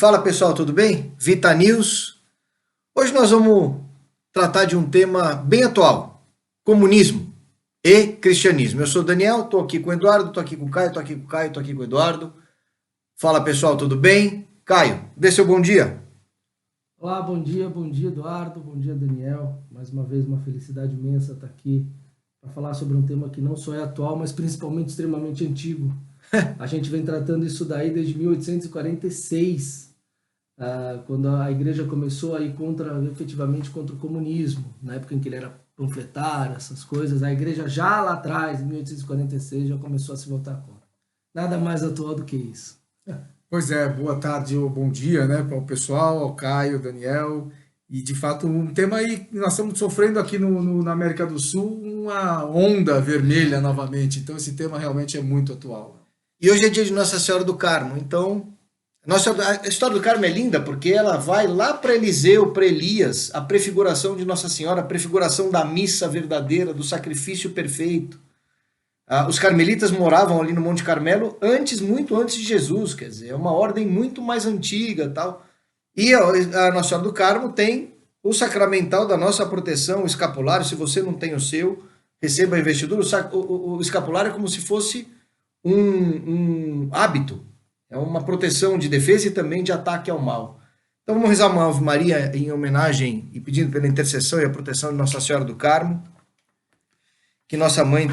Fala pessoal, tudo bem? Vita News. Hoje nós vamos tratar de um tema bem atual: comunismo e cristianismo. Eu sou o Daniel, estou aqui com o Eduardo, estou aqui com o Caio, estou aqui com o Caio, estou aqui com o Eduardo. Fala pessoal, tudo bem? Caio, dê seu bom dia. Olá, bom dia Eduardo, bom dia Daniel. Mais uma vez uma felicidade imensa estar aqui para falar sobre um tema que não só é atual, mas principalmente extremamente antigo. A gente vem tratando isso daí desde 1846, quando a igreja começou a ir efetivamente contra o comunismo, na época em que ele era panfletário, essas coisas. A igreja já lá atrás, em 1846, já começou a se voltar contra. Nada mais atual do que isso. Pois é, boa tarde ou bom dia, né, para o pessoal, ao Caio, Daniel. E de fato, um tema aí, nós estamos sofrendo aqui na América do Sul uma onda vermelha novamente. Então, esse tema realmente é muito atual. E hoje é dia de Nossa Senhora do Carmo. Então, a história do Carmo é linda porque ela vai lá para Eliseu, para Elias, a prefiguração de Nossa Senhora, a prefiguração da missa verdadeira, do sacrifício perfeito. Os carmelitas moravam ali no Monte Carmelo muito antes de Jesus, quer dizer, é uma ordem muito mais antiga, tal. E a Nossa Senhora do Carmo tem o sacramental da nossa proteção, o escapulário. Se você não tem o seu, receba a investidura. O escapulário é como se fosse um hábito, é uma proteção de defesa e também de ataque ao mal. Então vamos rezar uma Ave Maria em homenagem e pedindo pela intercessão e a proteção de Nossa Senhora do Carmo, que nossa mãe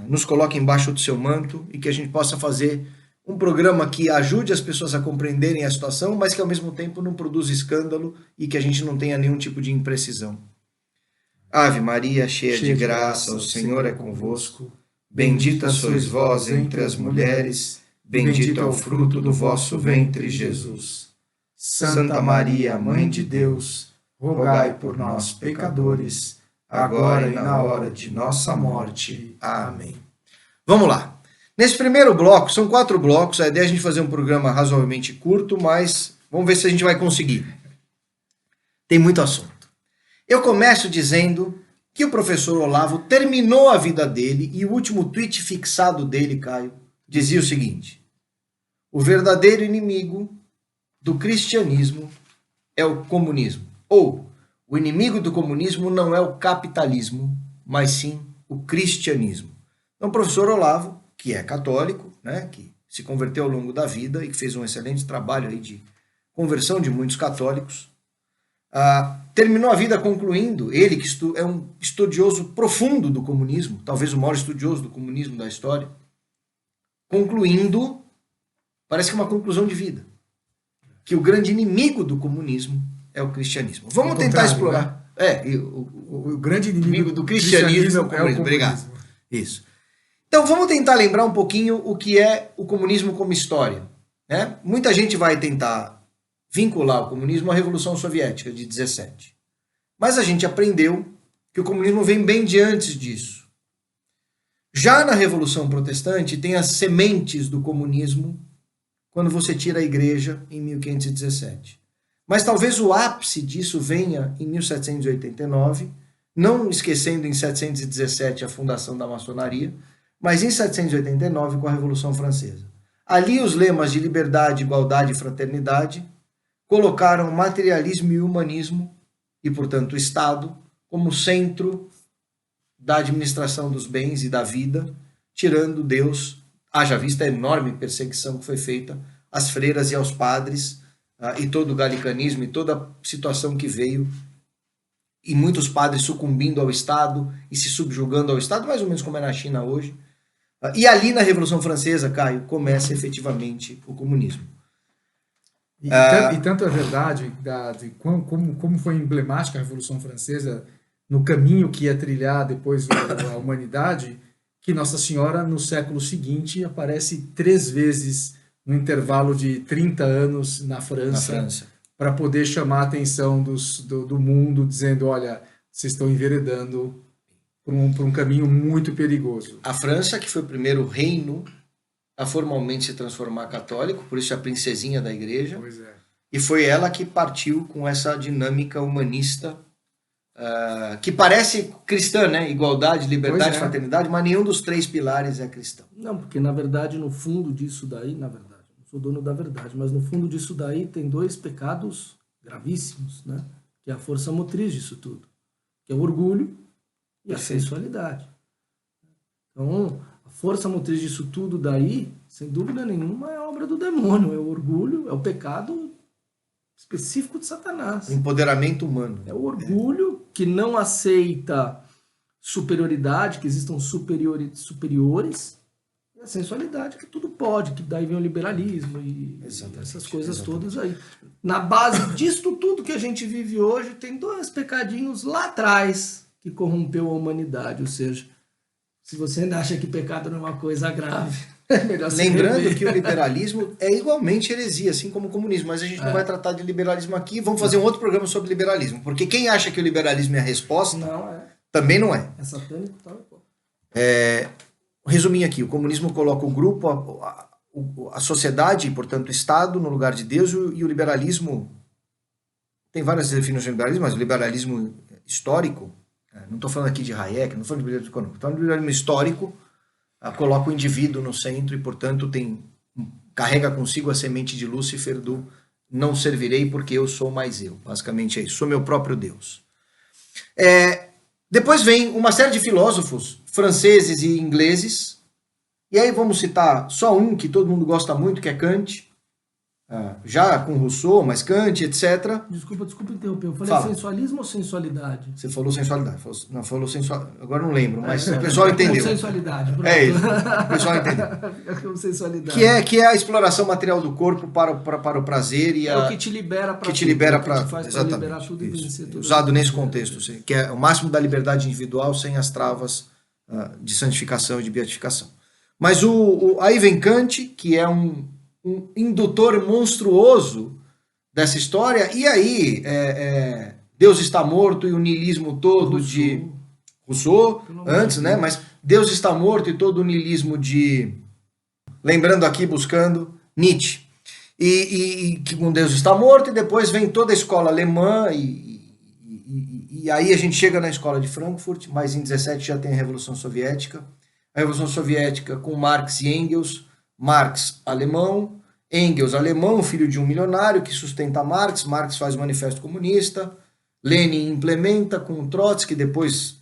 nos coloque embaixo do seu manto e que a gente possa fazer um programa que ajude as pessoas a compreenderem a situação, mas que ao mesmo tempo não produza escândalo e que a gente não tenha nenhum tipo de imprecisão. Ave Maria, cheia de graça, o Senhor é convosco. Bendita sois vós entre as mulheres, bendito é o fruto do vosso ventre, Jesus. Santa Maria, Mãe de Deus, rogai por nós, pecadores, agora e na hora de nossa morte. Amém. Vamos lá. Nesse primeiro bloco, são 4 blocos, a ideia é a gente fazer um programa razoavelmente curto, mas vamos ver se a gente vai conseguir. Tem muito assunto. Eu começo dizendo que o professor Olavo terminou a vida dele e o último tweet fixado dele, Caio, dizia o seguinte: o verdadeiro inimigo do cristianismo é o comunismo. Ou, o inimigo do comunismo não é o capitalismo, mas sim o cristianismo. Então, o professor Olavo, que é católico, né, que se converteu ao longo da vida e que fez um excelente trabalho aí de conversão de muitos católicos, terminou a vida concluindo, ele que é um estudioso profundo do comunismo, talvez o maior estudioso do comunismo da história, concluindo, parece que é uma conclusão de vida, que o grande inimigo do comunismo é o cristianismo. Vamos tentar explorar. Né? O grande inimigo do cristianismo é o comunismo. Obrigado. Isso. Então vamos tentar lembrar um pouquinho o que é o comunismo como história. Né? Muita gente vai tentar vincular o comunismo à Revolução Soviética de 17. Mas a gente aprendeu que o comunismo vem bem de antes disso. Já na Revolução Protestante tem as sementes do comunismo quando você tira a igreja em 1517. Mas talvez o ápice disso venha em 1789, não esquecendo em 717 a fundação da maçonaria, mas em 789 com a Revolução Francesa. Ali os lemas de liberdade, igualdade e fraternidade colocaram materialismo e humanismo, e portanto o Estado, como centro da administração dos bens e da vida, tirando Deus, haja vista a enorme perseguição que foi feita às freiras e aos padres, e todo o galicanismo e toda a situação que veio, e muitos padres sucumbindo ao Estado e se subjugando ao Estado, mais ou menos como é na China hoje. E ali na Revolução Francesa, Caio, começa efetivamente o comunismo. E tanto é verdade de como foi emblemática a Revolução Francesa no caminho que ia trilhar depois a humanidade, que Nossa Senhora no século seguinte aparece 3 vezes no intervalo de 30 anos na França. Para poder chamar a atenção do mundo, dizendo, olha, vocês estão enveredando por um caminho muito perigoso. A França, que foi o primeiro reino a formalmente se transformar católico, por isso é a princesinha da igreja, Pois é. E foi ela que partiu com essa dinâmica humanista, que parece cristã, né? Igualdade, liberdade, fraternidade, mas nenhum dos 3 pilares é cristão. Não, porque na verdade, no fundo disso daí, sou dono da verdade. Mas no fundo disso daí tem dois pecados gravíssimos, né? Que é a força motriz disso tudo, que é o orgulho e a sensualidade. Então, a força motriz disso tudo daí, sem dúvida nenhuma, é obra do demônio, é o orgulho, é o pecado específico de Satanás. Empoderamento humano. É o orgulho que não aceita superioridade, que existam superiores, e a sensualidade, que tudo pode, que daí vem o liberalismo e essas coisas todas aí. Na base disto tudo que a gente vive hoje, tem dois pecadinhos lá atrás que corrompeu a humanidade, ou seja, se você ainda acha que pecado não é uma coisa grave, é melhor se Lembrando rever. que o liberalismo é igualmente heresia, assim como o comunismo, mas a gente não vai tratar de liberalismo aqui, vamos fazer um outro programa sobre liberalismo, porque quem acha que o liberalismo é a resposta, Não é. também não é. É satânico, tal e qual. Resumindo aqui, o comunismo coloca o grupo, a sociedade, portanto o Estado, no lugar de Deus, e o liberalismo, tem várias definições de liberalismo, mas o liberalismo histórico, não estou falando aqui de Hayek, não estou falando de liberalismo econômico, estou falando de liberalismo histórico, coloca o indivíduo no centro e, portanto, carrega consigo a semente de Lúcifer do não servirei porque eu sou mais eu. Basicamente é isso, sou meu próprio Deus. Depois vem uma série de filósofos franceses e ingleses, e aí vamos citar só um que todo mundo gosta muito, que é Kant, já com Rousseau, mas Kant, etc. Desculpa interromper. Eu falei Fala. sensualismo ou sensualidade? Você falou sensualidade. Falou sensual. Agora não lembro, mas o pessoal entendeu. Sensualidade. Pronto. É isso. O pessoal entendeu. Fica com sensualidade. Que é a exploração material do corpo para o prazer e É o que te libera para que te libera para exatamente liberar tudo e isso. vencer tudo. Usado nesse contexto, sim, que é o máximo da liberdade individual sem as travas de santificação e de beatificação. Mas aí vem Kant, que é um indutor monstruoso dessa história, e aí Deus está morto e o niilismo todo de Rousseau, antes, né? Mas Deus está morto e todo o niilismo de, lembrando aqui, buscando, Nietzsche. E que com Deus está morto, e depois vem toda a escola alemã, e aí a gente chega na escola de Frankfurt, mas em 17 já tem a Revolução Soviética. A Revolução Soviética com Marx e Engels, Marx alemão, Engels alemão, filho de um milionário que sustenta Marx, Marx faz o Manifesto Comunista, Lenin implementa com Trotsky, depois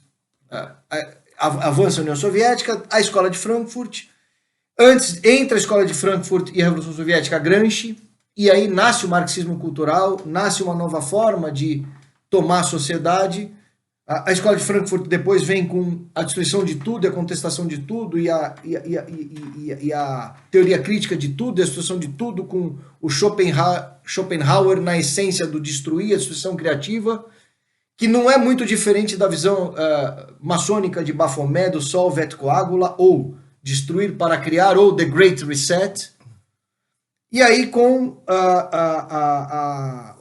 avança a União Soviética, a escola de Frankfurt, antes, entre a escola de Frankfurt e a Revolução Soviética, Gramsci, e aí nasce o marxismo cultural, nasce uma nova forma de tomar a sociedade. A escola de Frankfurt depois vem com a destruição de tudo, a contestação de tudo e a teoria crítica de tudo, a destruição de tudo, com o Schopenhauer na essência do destruir, a destruição criativa, que não é muito diferente da visão maçônica de Baphomet, do Solve et Coagula, ou destruir para criar, ou The Great Reset. E aí com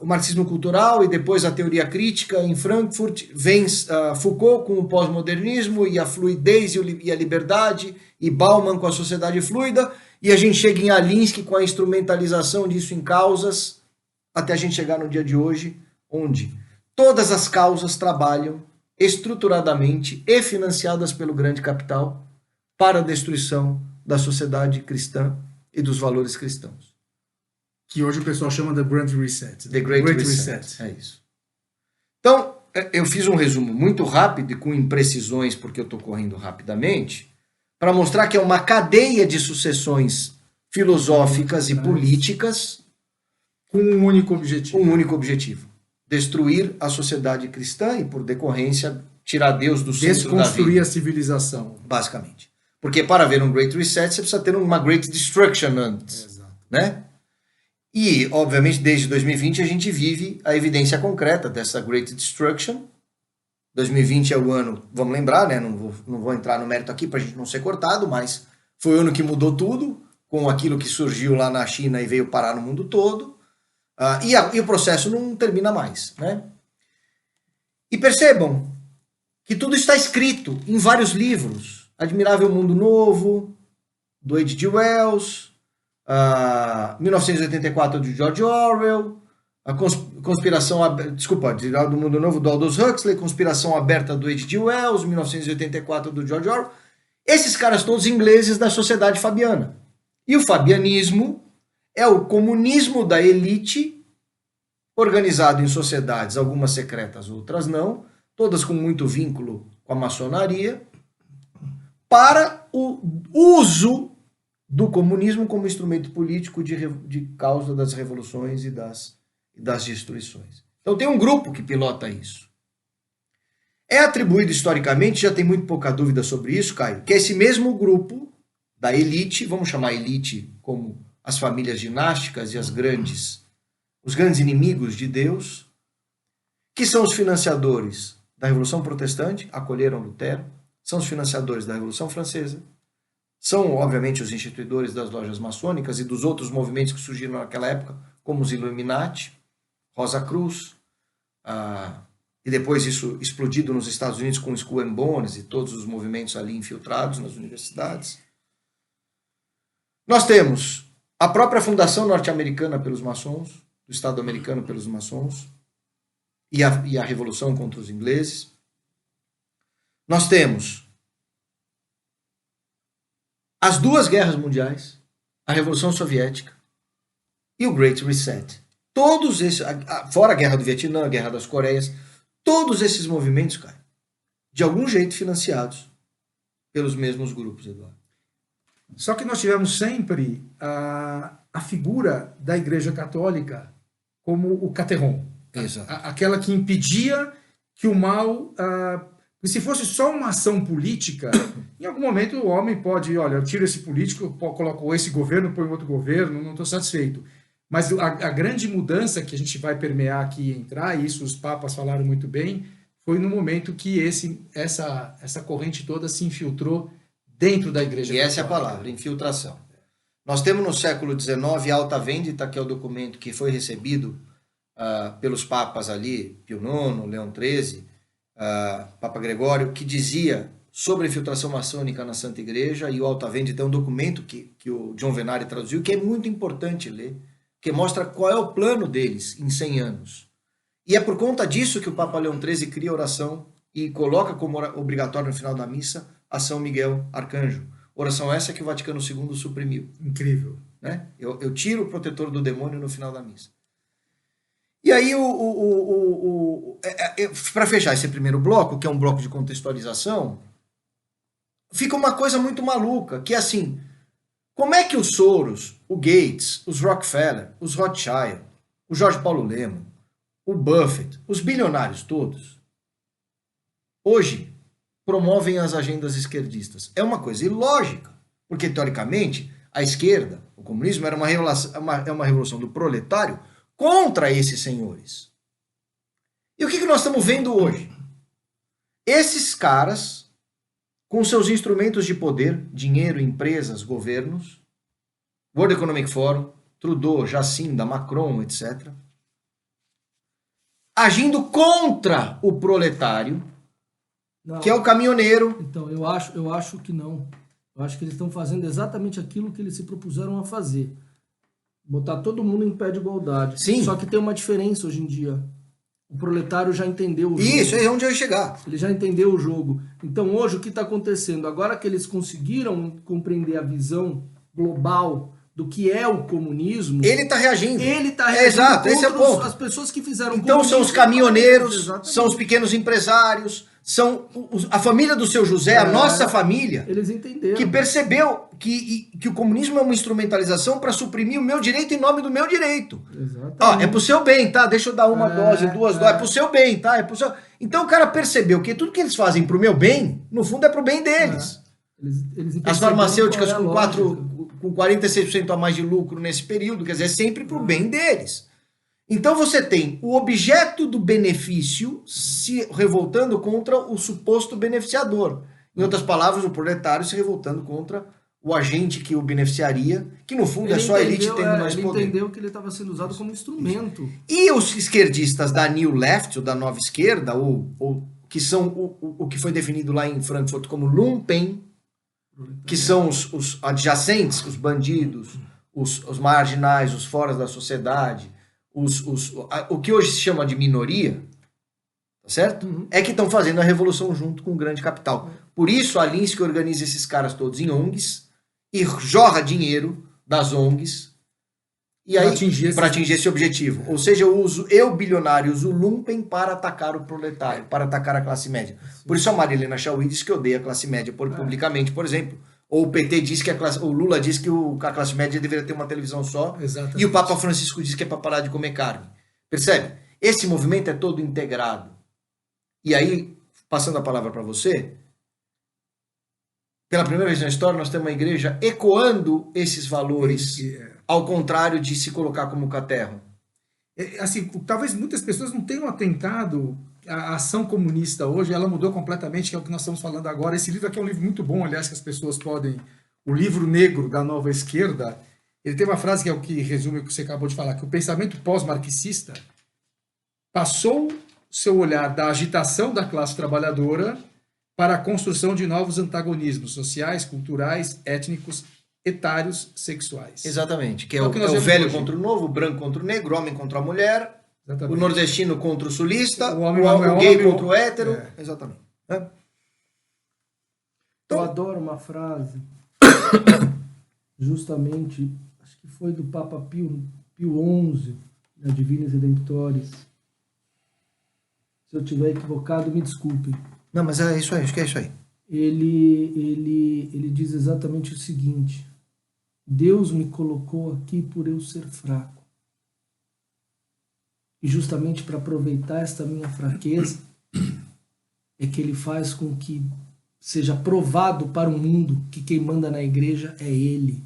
o marxismo cultural e depois a teoria crítica em Frankfurt, vem Foucault com o pós-modernismo e a fluidez e a liberdade, e Bauman com a sociedade fluida, e a gente chega em Alinsky com a instrumentalização disso em causas, até a gente chegar no dia de hoje, onde todas as causas trabalham estruturadamente e financiadas pelo grande capital para a destruição da sociedade cristã e dos valores cristãos. Que hoje o pessoal chama de Great Reset. The Great Reset. É isso. Então, eu fiz um resumo muito rápido e com imprecisões, porque eu estou correndo rapidamente, para mostrar que é uma cadeia de sucessões filosóficas e políticas com um único objetivo. Um único objetivo. Destruir a sociedade cristã e, por decorrência, tirar Deus do centro da vida. Desconstruir a civilização. Basicamente. Porque para haver um Great Reset, você precisa ter uma Great Destruction antes. Exato. Né? E, obviamente, desde 2020 a gente vive a evidência concreta dessa Great Destruction. 2020 é o ano, vamos lembrar, né? Não vou entrar no mérito aqui para a gente não ser cortado, mas foi o ano que mudou tudo, com aquilo que surgiu lá na China e veio parar no mundo todo. E o processo não termina mais. Né? E percebam que tudo está escrito em vários livros. Admirável Mundo Novo, do H.G. Wells, 1984 de George Orwell, a Conspiração do Mundo Novo do Aldous Huxley, Conspiração Aberta do H.G. Wells, 1984 do George Orwell. Esses caras todos ingleses da sociedade fabiana. E o fabianismo é o comunismo da elite, organizado em sociedades, algumas secretas, outras não, todas com muito vínculo com a maçonaria, para o uso do comunismo como instrumento político de causa das revoluções e das destruições. Então tem um grupo que pilota isso. É atribuído historicamente, já tem muito pouca dúvida sobre isso, Caio, que é esse mesmo grupo da elite, vamos chamar elite como as famílias dinásticas e os grandes inimigos de Deus, que são os financiadores da Revolução Protestante, acolheram Lutero, são os financiadores da Revolução Francesa, são, obviamente, os instituidores das lojas maçônicas e dos outros movimentos que surgiram naquela época, como os Illuminati, Rosa Cruz, e depois isso explodido nos Estados Unidos com os Skull and Bones e todos os movimentos ali infiltrados nas universidades. Nós temos a própria fundação norte-americana pelos maçons, do Estado americano pelos maçons, e a revolução contra os ingleses. Nós temos as duas guerras mundiais, a Revolução Soviética e o Great Reset. Todos esses, fora a Guerra do Vietnã, a Guerra das Coreias, todos esses movimentos, cara, de algum jeito financiados pelos mesmos grupos, Eduardo. Só que nós tivemos sempre a figura da Igreja Católica como o Cateron. Exato. Aquela que impedia que o mal... se fosse só uma ação política, em algum momento o homem pode, olha, eu tiro esse político, eu coloco esse governo, põe outro governo, não estou satisfeito. Mas a grande mudança que a gente vai permear aqui e entrar, e isso os papas falaram muito bem, foi no momento que essa corrente toda se infiltrou dentro da Igreja Católica. E essa é a palavra, infiltração. Nós temos no século XIX a Alta Vendita, que é o documento que foi recebido pelos papas ali, Pio IX, Leão XIII, Papa Gregório, que dizia sobre a infiltração maçônica na Santa Igreja, e o Alta Vendita é um documento que o John Venari traduziu, que é muito importante ler, que mostra qual é o plano deles em 100 anos. E é por conta disso que o Papa Leão XIII cria a oração e coloca como obrigatório no final da missa a São Miguel Arcanjo. Oração essa que o Vaticano II suprimiu. Incrível. Né? Eu tiro o protetor do demônio no final da missa. E aí, para fechar esse primeiro bloco, que é um bloco de contextualização, fica uma coisa muito maluca, que é assim, como é que o Soros, o Gates, os Rockefeller, os Rothschild, o Jorge Paulo Lemann, o Buffett, os bilionários todos, hoje promovem as agendas esquerdistas? É uma coisa ilógica, porque teoricamente a esquerda, o comunismo, era uma revolução do proletário contra esses senhores. E o que nós estamos vendo hoje? Esses caras, com seus instrumentos de poder, dinheiro, empresas, governos, World Economic Forum, Trudeau, Jacinda, Macron, etc., agindo contra o proletário, não, que é o caminhoneiro. Então, eu acho que não. Eu acho que eles estão fazendo exatamente aquilo que eles se propuseram a fazer. Botar todo mundo em pé de igualdade. Sim. Só que tem uma diferença hoje em dia. O proletário já entendeu o jogo. Isso, é onde eu ia chegar. Ele já entendeu o jogo. Então, hoje, o que está acontecendo? Agora que eles conseguiram compreender a visão global do que é o comunismo... Ele está reagindo. Ele está reagindo. Exato, esse é o ponto. As pessoas que fizeram então, são os caminhoneiros, exatamente, são os pequenos empresários, são a família do seu José, a nossa família, eles entenderam. que percebeu que o comunismo é uma instrumentalização para suprimir o meu direito em nome do meu direito. Exatamente. É pro seu bem, tá? Deixa eu dar uma dose, duas doses, é pro seu bem, tá? É pro seu... Então o cara percebeu que tudo que eles fazem pro meu bem, no fundo é pro bem deles. Eles As farmacêuticas com 46% a mais de lucro nesse período, quer dizer, é sempre pro bem deles. Então você tem o objeto do benefício se revoltando contra o suposto beneficiador. Em outras palavras, o proletário se revoltando contra o agente que o beneficiaria, que no fundo é só a elite tendo mais poder. Ele entendeu que ele estava sendo usado como instrumento. E os esquerdistas da New Left, ou da nova esquerda, ou que são o que foi definido lá em Frankfurt como Lumpen, que são os adjacentes, os bandidos, os marginais, os fora da sociedade, o que hoje se chama de minoria, tá certo? Uhum. É que estão fazendo a revolução junto com o grande capital. Por isso a Alinsky organiza esses caras todos em ONGs e jorra dinheiro das ONGs E aí, para atingir esse objetivo. Ou seja, eu, bilionário, uso o lumpen para atacar o proletário, para atacar a classe média. Por isso a Marilena Chauí diz que odeia a classe média publicamente, por exemplo. Ou o PT diz que o Lula diz que a classe média deveria ter uma televisão só. Exatamente. E o Papa Francisco diz que é para parar de comer carne. Percebe? Esse movimento é todo integrado. E aí, passando a palavra para você, pela primeira vez na história, nós temos uma igreja ecoando esses valores, ao contrário de se colocar como caterro. Assim, talvez muitas pessoas não tenham atentado. A ação comunista hoje, ela mudou completamente, que é o que nós estamos falando agora. Esse livro aqui é um livro muito bom, aliás, que as pessoas podem... O livro negro da Nova Esquerda, ele tem uma frase que é o que resume o que você acabou de falar, que o pensamento pós-marxista passou seu olhar da agitação da classe trabalhadora para a construção de novos antagonismos sociais, culturais, étnicos, etários, sexuais. Exatamente, que é o velho hoje. Contra o novo, o branco contra o negro, o homem contra a mulher, exatamente. O nordestino contra o sulista, o gay contra o hétero. Exatamente. Então, eu adoro uma frase, justamente, acho que foi do Papa Pio XI, da Divinis Redemptoris. Se eu estiver equivocado, me desculpem. Não, mas é isso aí, acho que é isso aí. Ele diz exatamente o seguinte: Deus me colocou aqui por eu ser fraco. E justamente para aproveitar esta minha fraqueza, é que ele faz com que seja provado para o mundo que quem manda na igreja é ele.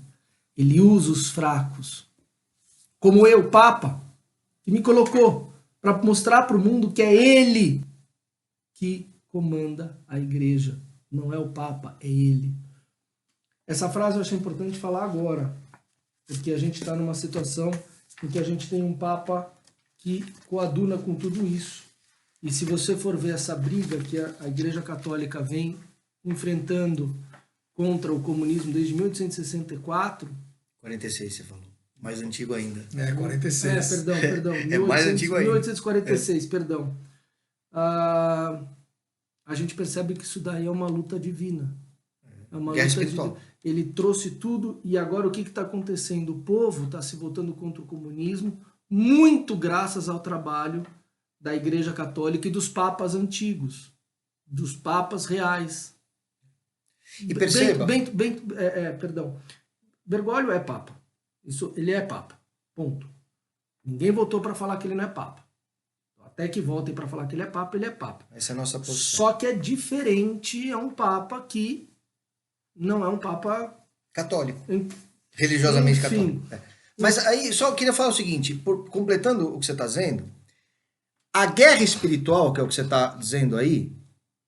Ele usa os fracos. Como eu, Papa, que me colocou para mostrar para o mundo que é ele que comanda a igreja. Não é o Papa, é ele. Essa frase eu achei importante falar agora, porque a gente está numa situação em que a gente tem um Papa que coaduna com tudo isso. E se você for ver essa briga que a Igreja Católica vem enfrentando contra o comunismo desde 1864... 46, você falou. Mais antigo ainda. 46. Perdão. É mais antigo ainda. 1846, perdão. A gente percebe que isso daí é uma luta divina. É uma guerra luta espiritual. Ele trouxe tudo e agora o que está acontecendo? O povo está se voltando contra o comunismo, muito graças ao trabalho da Igreja Católica e dos papas antigos, dos papas reais. E perceba... Perdão. Bergoglio é papa. Ele é papa. Ponto. Ninguém votou para falar que ele não é papa. Até que voltem para falar que ele é papa, ele é papa. Essa é a nossa posição. Só que é diferente, é um papa que não é um papa... católico. Religiosamente enfim. Católico. Mas aí, só queria falar o seguinte, completando o que você está dizendo, a guerra espiritual, que é o que você está dizendo aí,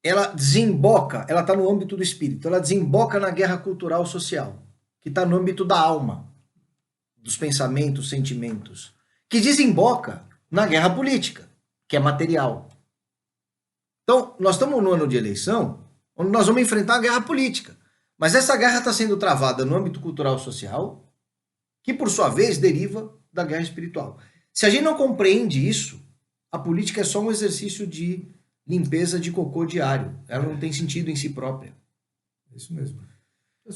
ela desemboca, ela está no âmbito do espírito, ela desemboca na guerra cultural social, que está no âmbito da alma, dos pensamentos, sentimentos, que desemboca na guerra política, que é material. Então, nós estamos no ano de eleição, onde nós vamos enfrentar a guerra política. Mas essa guerra está sendo travada no âmbito cultural social, que por sua vez deriva da guerra espiritual. Se a gente não compreende isso, a política é só um exercício de limpeza de cocô diário. Ela não tem sentido em si própria. É isso mesmo.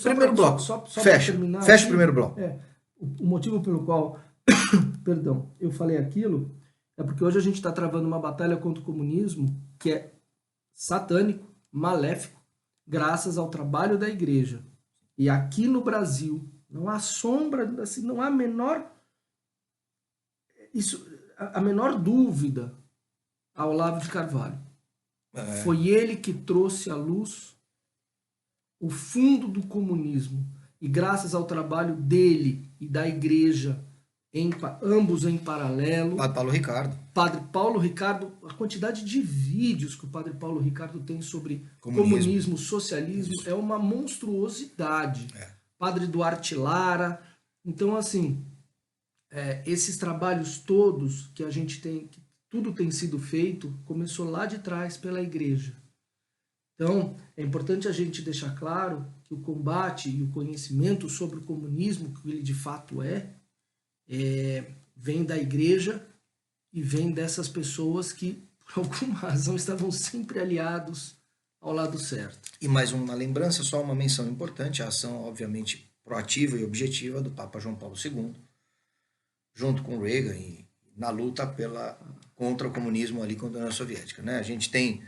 Primeiro bloco. Fecha o primeiro bloco. O motivo pelo qual perdão, eu falei aquilo é porque hoje a gente está travando uma batalha contra o comunismo que é satânico, maléfico, graças ao trabalho da igreja. E aqui no Brasil não há sombra, assim, não há a menor dúvida ao Olavo de Carvalho. Foi ele que trouxe à luz o fundo do comunismo. E graças ao trabalho dele e da igreja, ambos em paralelo... Padre Paulo Ricardo, a quantidade de vídeos que o Padre Paulo Ricardo tem sobre comunismo socialismo, é uma monstruosidade. Padre Duarte Lara. Então, assim, esses trabalhos todos que a gente tem, que tudo tem sido feito, começou lá de trás pela igreja. Então, é importante a gente deixar claro que o combate e o conhecimento sobre o comunismo, que ele de fato vem da igreja e vem dessas pessoas que, por alguma razão, estavam sempre aliados ao lado certo. E mais uma lembrança, só uma menção importante, a ação, obviamente, proativa e objetiva do Papa João Paulo II, junto com Reagan, na luta contra o comunismo ali, contra a União Soviética. Né? A gente tem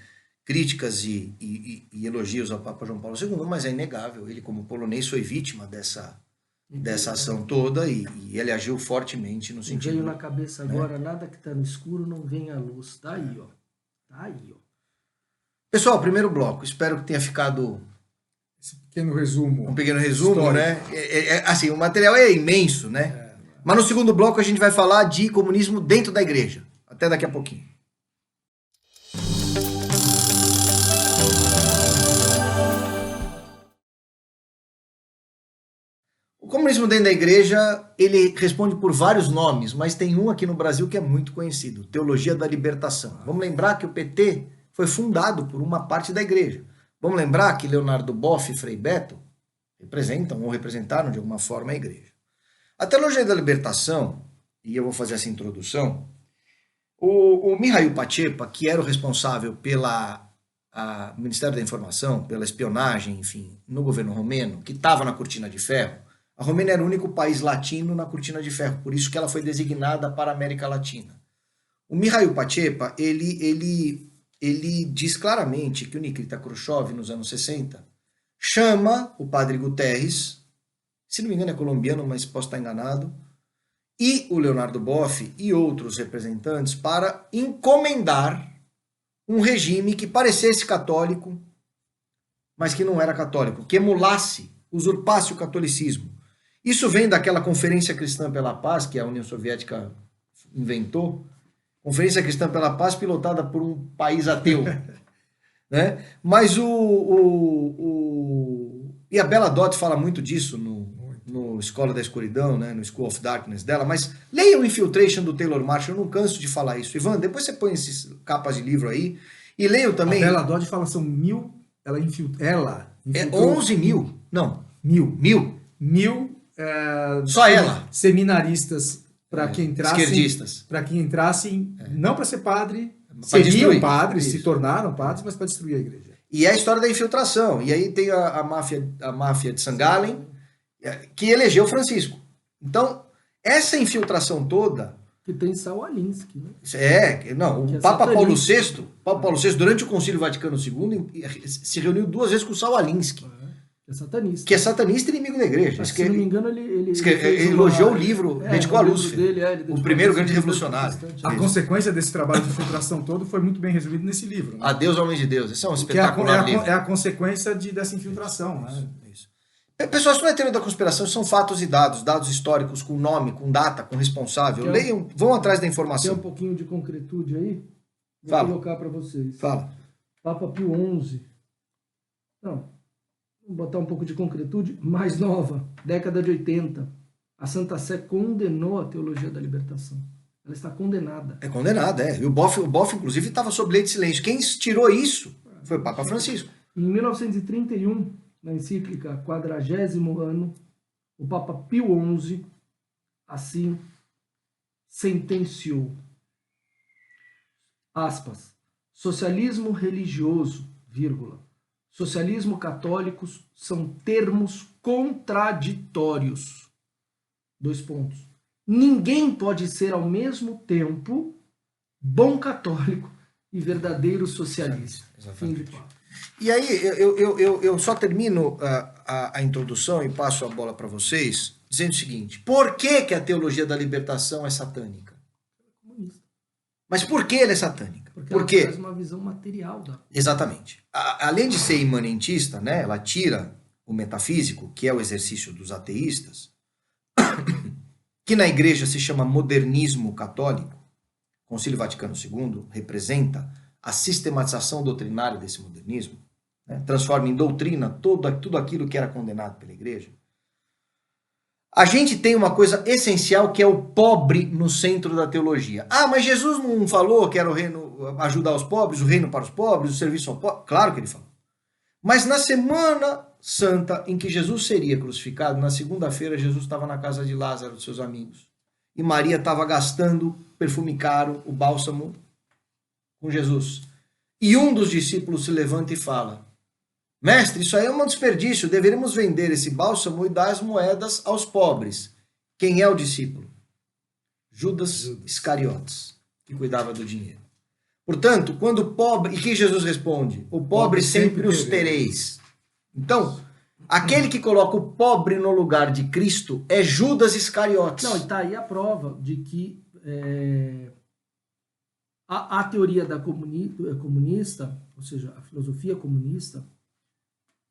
críticas e elogios ao Papa João Paulo II, mas é inegável, ele como polonês foi vítima dessa ação toda e ele agiu fortemente no sentido... Veio na cabeça agora, nada que está no escuro não vem à luz. Tá aí, ó. Tá aí, ó. Pessoal, primeiro bloco, espero que tenha ficado... Esse pequeno resumo. Um pequeno resumo, histórico. Né? Assim, o material é imenso, né? Mas no segundo bloco a gente vai falar de comunismo dentro da igreja. Até daqui a pouquinho. O comunismo dentro da igreja, ele responde por vários nomes, mas tem um aqui no Brasil que é muito conhecido, Teologia da Libertação. Vamos lembrar que o PT foi fundado por uma parte da igreja. Vamos lembrar que Leonardo Boff e Frei Beto representam ou representaram de alguma forma a igreja. A Teologia da Libertação, e eu vou fazer essa introdução, o Mihail Pachepa, que era o responsável pelo Ministério da Informação, pela espionagem, enfim, no governo romeno, que estava na Cortina de Ferro, a Romênia era o único país latino na Cortina de Ferro, por isso que ela foi designada para a América Latina. O Mihail Pachepa, ele diz claramente que o Nikita Khrushchev, nos anos 60, chama o padre Guterres, se não me engano é colombiano, mas posso estar enganado, e o Leonardo Boff e outros representantes para encomendar um regime que parecesse católico, mas que não era católico, que emulasse, usurpasse o catolicismo. Isso vem daquela Conferência Cristã pela Paz, que a União Soviética inventou, Conferência Cristã pela Paz pilotada por um país ateu. Né? Mas e a Bella Dodd fala muito disso no Escola da Escuridão, né? No School of Darkness dela, mas leia o Infiltration do Taylor Marshall, eu não canso de falar isso. Ivan, depois você põe esses capas de livro aí, e leia também... A Bella Dodd fala são 1000, ela infiltrou... É 11 mil, não. 1000. 1000. Só ela. Seminaristas para que entrassem... Esquerdistas. Para que entrassem, não para ser padre, Pra seriam destruir. padres, Isso. se tornaram padres, mas para destruir a igreja. E é a história da infiltração. E aí tem a máfia de St. Gallen, que elegeu Francisco. Então, essa infiltração toda... Que tem Saul Alinsky, né? O Que é Papa Paulo satanista. VI, durante o Concílio Vaticano II, se reuniu 2 vezes com o Saul Alinsky, É satanista. que é satanista e inimigo da igreja. Mas, se não me engano, ele Ele elogiou o livro, dedicou a Lúcifer, dele, o primeiro grande revolucionário. A consequência desse trabalho de infiltração todo foi muito bem resumido nesse livro. Né? Adeus, homem de Deus. Esse é um Que é espetacular livro. a consequência dessa infiltração. Né? Isso. Pessoal, isso não é teoria da conspiração, são fatos e dados históricos, com nome, com data, com responsável. Leiam, vão atrás da Tem informação. um pouquinho de concretude aí? Vou Fala. colocar para vocês. Fala. Papa Pio XI. Não. Vou botar um pouco de concretude. Mais nova, década de 80. A Santa Sé condenou a teologia da libertação. Ela está condenada. É condenado, é. E o Boff inclusive, estava sob lei de silêncio. Quem tirou isso foi o Papa Francisco. Em 1931, na encíclica 40º ano, o Papa Pio XI assim sentenciou, aspas, socialismo religioso, vírgula, socialismo católico são termos contraditórios. 2 pontos. Ninguém pode ser ao mesmo tempo bom católico e verdadeiro socialista. Fim de papo. E aí, eu só termino a introdução e passo a bola para vocês, dizendo o seguinte: por que a teologia da libertação é satânica? Mas por que ela é satânica? Porque ela traz uma visão material da... Exatamente. Além de ser imanentista, né, ela tira o metafísico, que é o exercício dos ateístas, que na igreja se chama modernismo católico. O Concílio Vaticano II representa a sistematização doutrinária desse modernismo, né? Transforma em doutrina tudo aquilo que era condenado pela igreja. A gente tem uma coisa essencial que é o pobre no centro da teologia. Ah, mas Jesus não falou que era o reino, ajudar os pobres, o reino para os pobres, o serviço ao pobre? Claro que ele falou. Mas na semana santa em que Jesus seria crucificado, na segunda-feira, Jesus estava na casa de Lázaro, dos seus amigos. E Maria estava gastando perfume caro, o bálsamo, com Jesus. E um dos discípulos se levanta e fala: mestre, isso aí é um desperdício, deveríamos vender esse bálsamo e dar as moedas aos pobres. Quem é o discípulo? Judas Iscariotes, que cuidava do dinheiro. Portanto, quando o pobre... E que Jesus responde? O pobre sempre os tereis. Então, aquele que coloca o pobre no lugar de Cristo é Judas Iscariotes. Não, e tá aí a prova de que a teoria da comunista, ou seja, a filosofia comunista,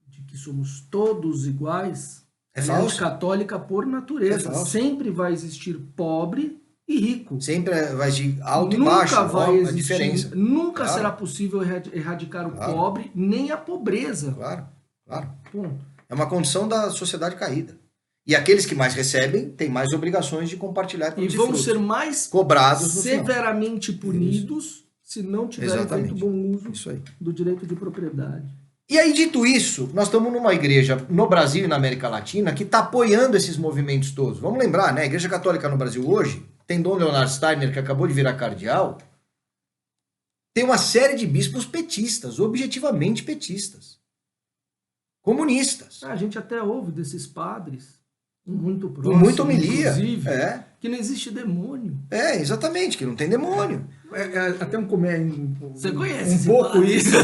de que somos todos iguais, é falso. Católica por natureza. Sempre vai existir pobre e rico. Sempre vai existir alto e baixo, a diferença. Nunca será possível erradicar o pobre, nem a pobreza. Claro, claro. Ponto. É uma condição da sociedade caída. E aqueles que mais recebem têm mais obrigações de compartilhar com os vão ser mais cobrados severamente punidos se não tiverem feito bom uso do direito de propriedade. E aí, dito isso, nós estamos numa igreja no Brasil e na América Latina que está apoiando esses movimentos todos. Vamos lembrar, né? A Igreja Católica no Brasil hoje tem Dom Leonardo Steiner, que acabou de virar cardeal, tem uma série de bispos petistas, objetivamente petistas. Comunistas. A gente até ouve desses padres muito próximo, muita homilia, que não existe demônio. Exatamente, que não tem demônio. Até você conhece um pouco isso.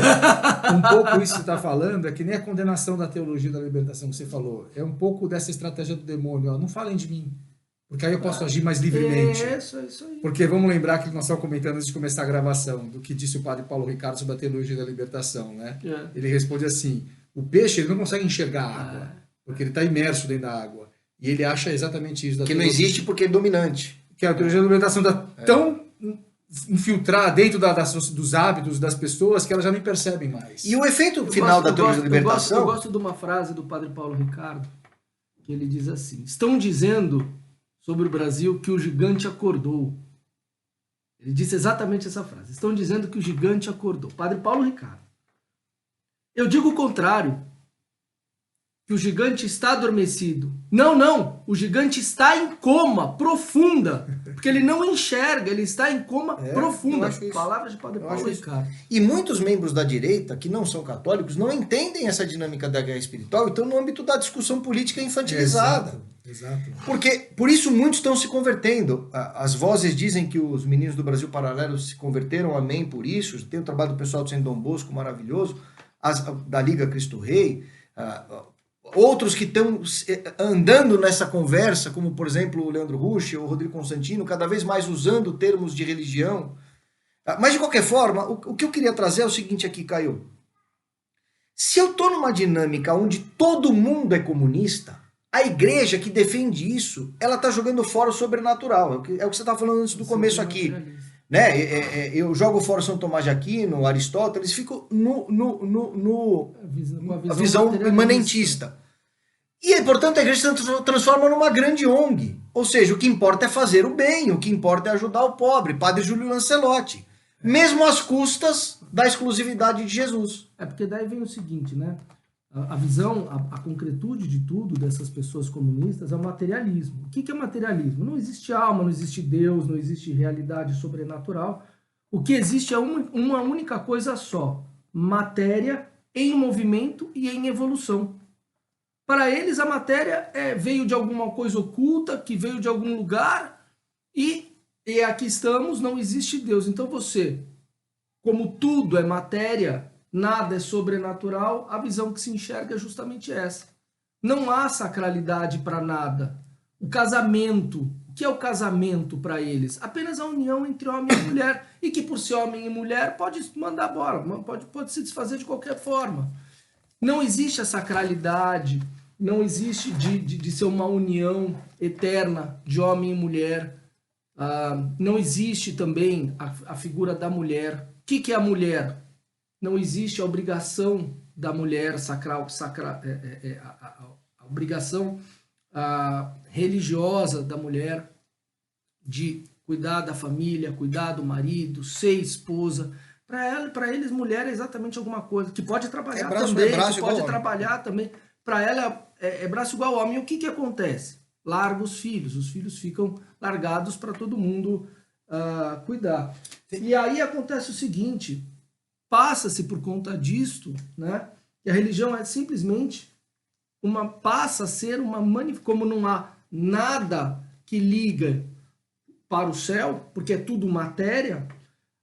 Um pouco isso que você está falando é que nem a condenação da teologia da libertação que você falou. É um pouco dessa estratégia do demônio. Ó, não falem de mim, porque aí eu posso agir mais livremente. Isso aí. Porque vamos lembrar que nós estamos comentando antes de começar a gravação do que disse o padre Paulo Ricardo sobre a teologia da libertação, né? Ele responde assim: o peixe ele não consegue enxergar a água, porque ele está imerso dentro da água. E ele acha exatamente isso. Que não existe porque é dominante. Que a teologia da libertação está tão infiltrada dentro dos hábitos das pessoas que elas já nem percebem mais. E o efeito final da teologia da libertação... Eu gosto de uma frase do padre Paulo Ricardo, que ele diz assim: estão dizendo sobre o Brasil que o gigante acordou. Ele disse exatamente essa frase. Estão dizendo que o gigante acordou. Padre Paulo Ricardo. Eu digo o contrário. Que o gigante está adormecido. Não. O gigante está em coma profunda. Porque ele não enxerga, ele está em coma profunda. Palavras de Padre Paulo Ricardo. E muitos membros da direita, que não são católicos, não entendem essa dinâmica da guerra espiritual e estão no âmbito da discussão política infantilizada. Exato. Porque, por isso, muitos estão se convertendo. As vozes dizem que os meninos do Brasil Paralelo se converteram, amém por isso. Tem o trabalho do pessoal do Centro Dom Bosco, maravilhoso. Da Liga Cristo Rei. Outros que estão andando nessa conversa, como por exemplo o Leandro Rusch ou o Rodrigo Constantino, cada vez mais usando termos de religião. Mas de qualquer forma, o que eu queria trazer é o seguinte aqui, Caio. Se eu estou numa dinâmica onde todo mundo é comunista, a igreja que defende isso, ela está jogando fora o sobrenatural. É o que você estava falando antes do começo aqui. Né? Eu jogo fora São Tomás de Aquino, Aristóteles, ficam a visão imanentista. E, portanto, a igreja se transforma numa grande ONG. Ou seja, o que importa é fazer o bem, o que importa é ajudar o pobre. Padre Júlio Lancelotti. Mesmo às custas da exclusividade de Jesus. Porque daí vem o seguinte, né? A visão, a concretude de tudo dessas pessoas comunistas é o materialismo. O que é materialismo? Não existe alma, não existe Deus, não existe realidade sobrenatural. O que existe é uma única coisa só: matéria em movimento e em evolução. Para eles, a matéria veio de alguma coisa oculta, que veio de algum lugar, e aqui estamos, não existe Deus. Então você, como tudo é matéria, nada é sobrenatural, a visão que se enxerga é justamente essa. Não há sacralidade para nada. O casamento, o que é o casamento para eles? Apenas a união entre homem e mulher, e que por ser homem e mulher pode mandar bola, pode se desfazer de qualquer forma. Não existe a sacralidade, não existe de ser uma união eterna de homem e mulher. Não existe também a figura da mulher. O que é a mulher? Não existe a obrigação da mulher a obrigação religiosa da mulher de cuidar da família, cuidar do marido, ser esposa. Para eles, mulher é exatamente alguma coisa que pode trabalhar também, que pode trabalhar também. Para ela é braço igual ao homem. O que acontece? Larga os filhos ficam largados para todo mundo cuidar. E aí acontece o seguinte: passa-se por conta disto, né, que a religião é simplesmente passa a ser uma como não há nada que liga para o céu, porque é tudo matéria,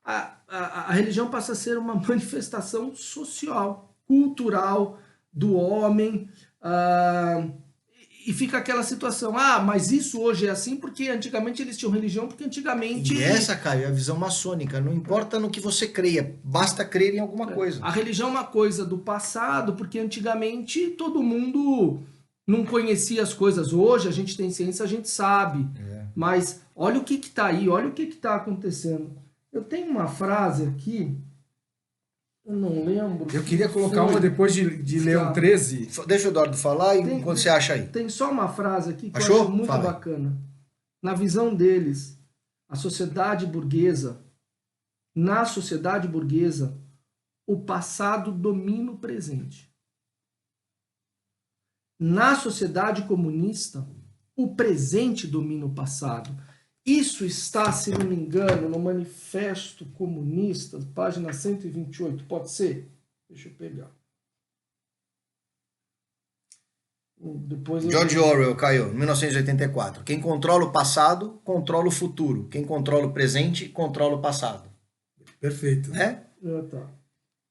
a religião passa a ser uma manifestação social, cultural do homem, e fica aquela situação, mas isso hoje é assim porque antigamente eles tinham religião, porque antigamente... E essa, Caio, é a visão maçônica, não importa no que você creia, basta crer em alguma coisa. A religião é uma coisa do passado, porque antigamente todo mundo não conhecia as coisas. Hoje a gente tem ciência, a gente sabe, mas olha o que está aí, olha o que está acontecendo. Eu tenho uma frase aqui, eu não lembro. Eu queria colocar uma depois de Leão 13. Deixa o Eduardo falar enquanto você acha aí. Tem só uma frase aqui que Achou? eu acho muito Fala. bacana. Na visão deles, a sociedade burguesa, na sociedade burguesa, o passado domina o presente. Na sociedade comunista, o presente domina o passado. Isso está, se não me engano, no Manifesto Comunista, página 128, pode ser? Deixa eu pegar. Depois George Orwell, Caio, 1984. Quem controla o passado, controla o futuro. Quem controla o presente, controla o passado. Perfeito. É? Tá.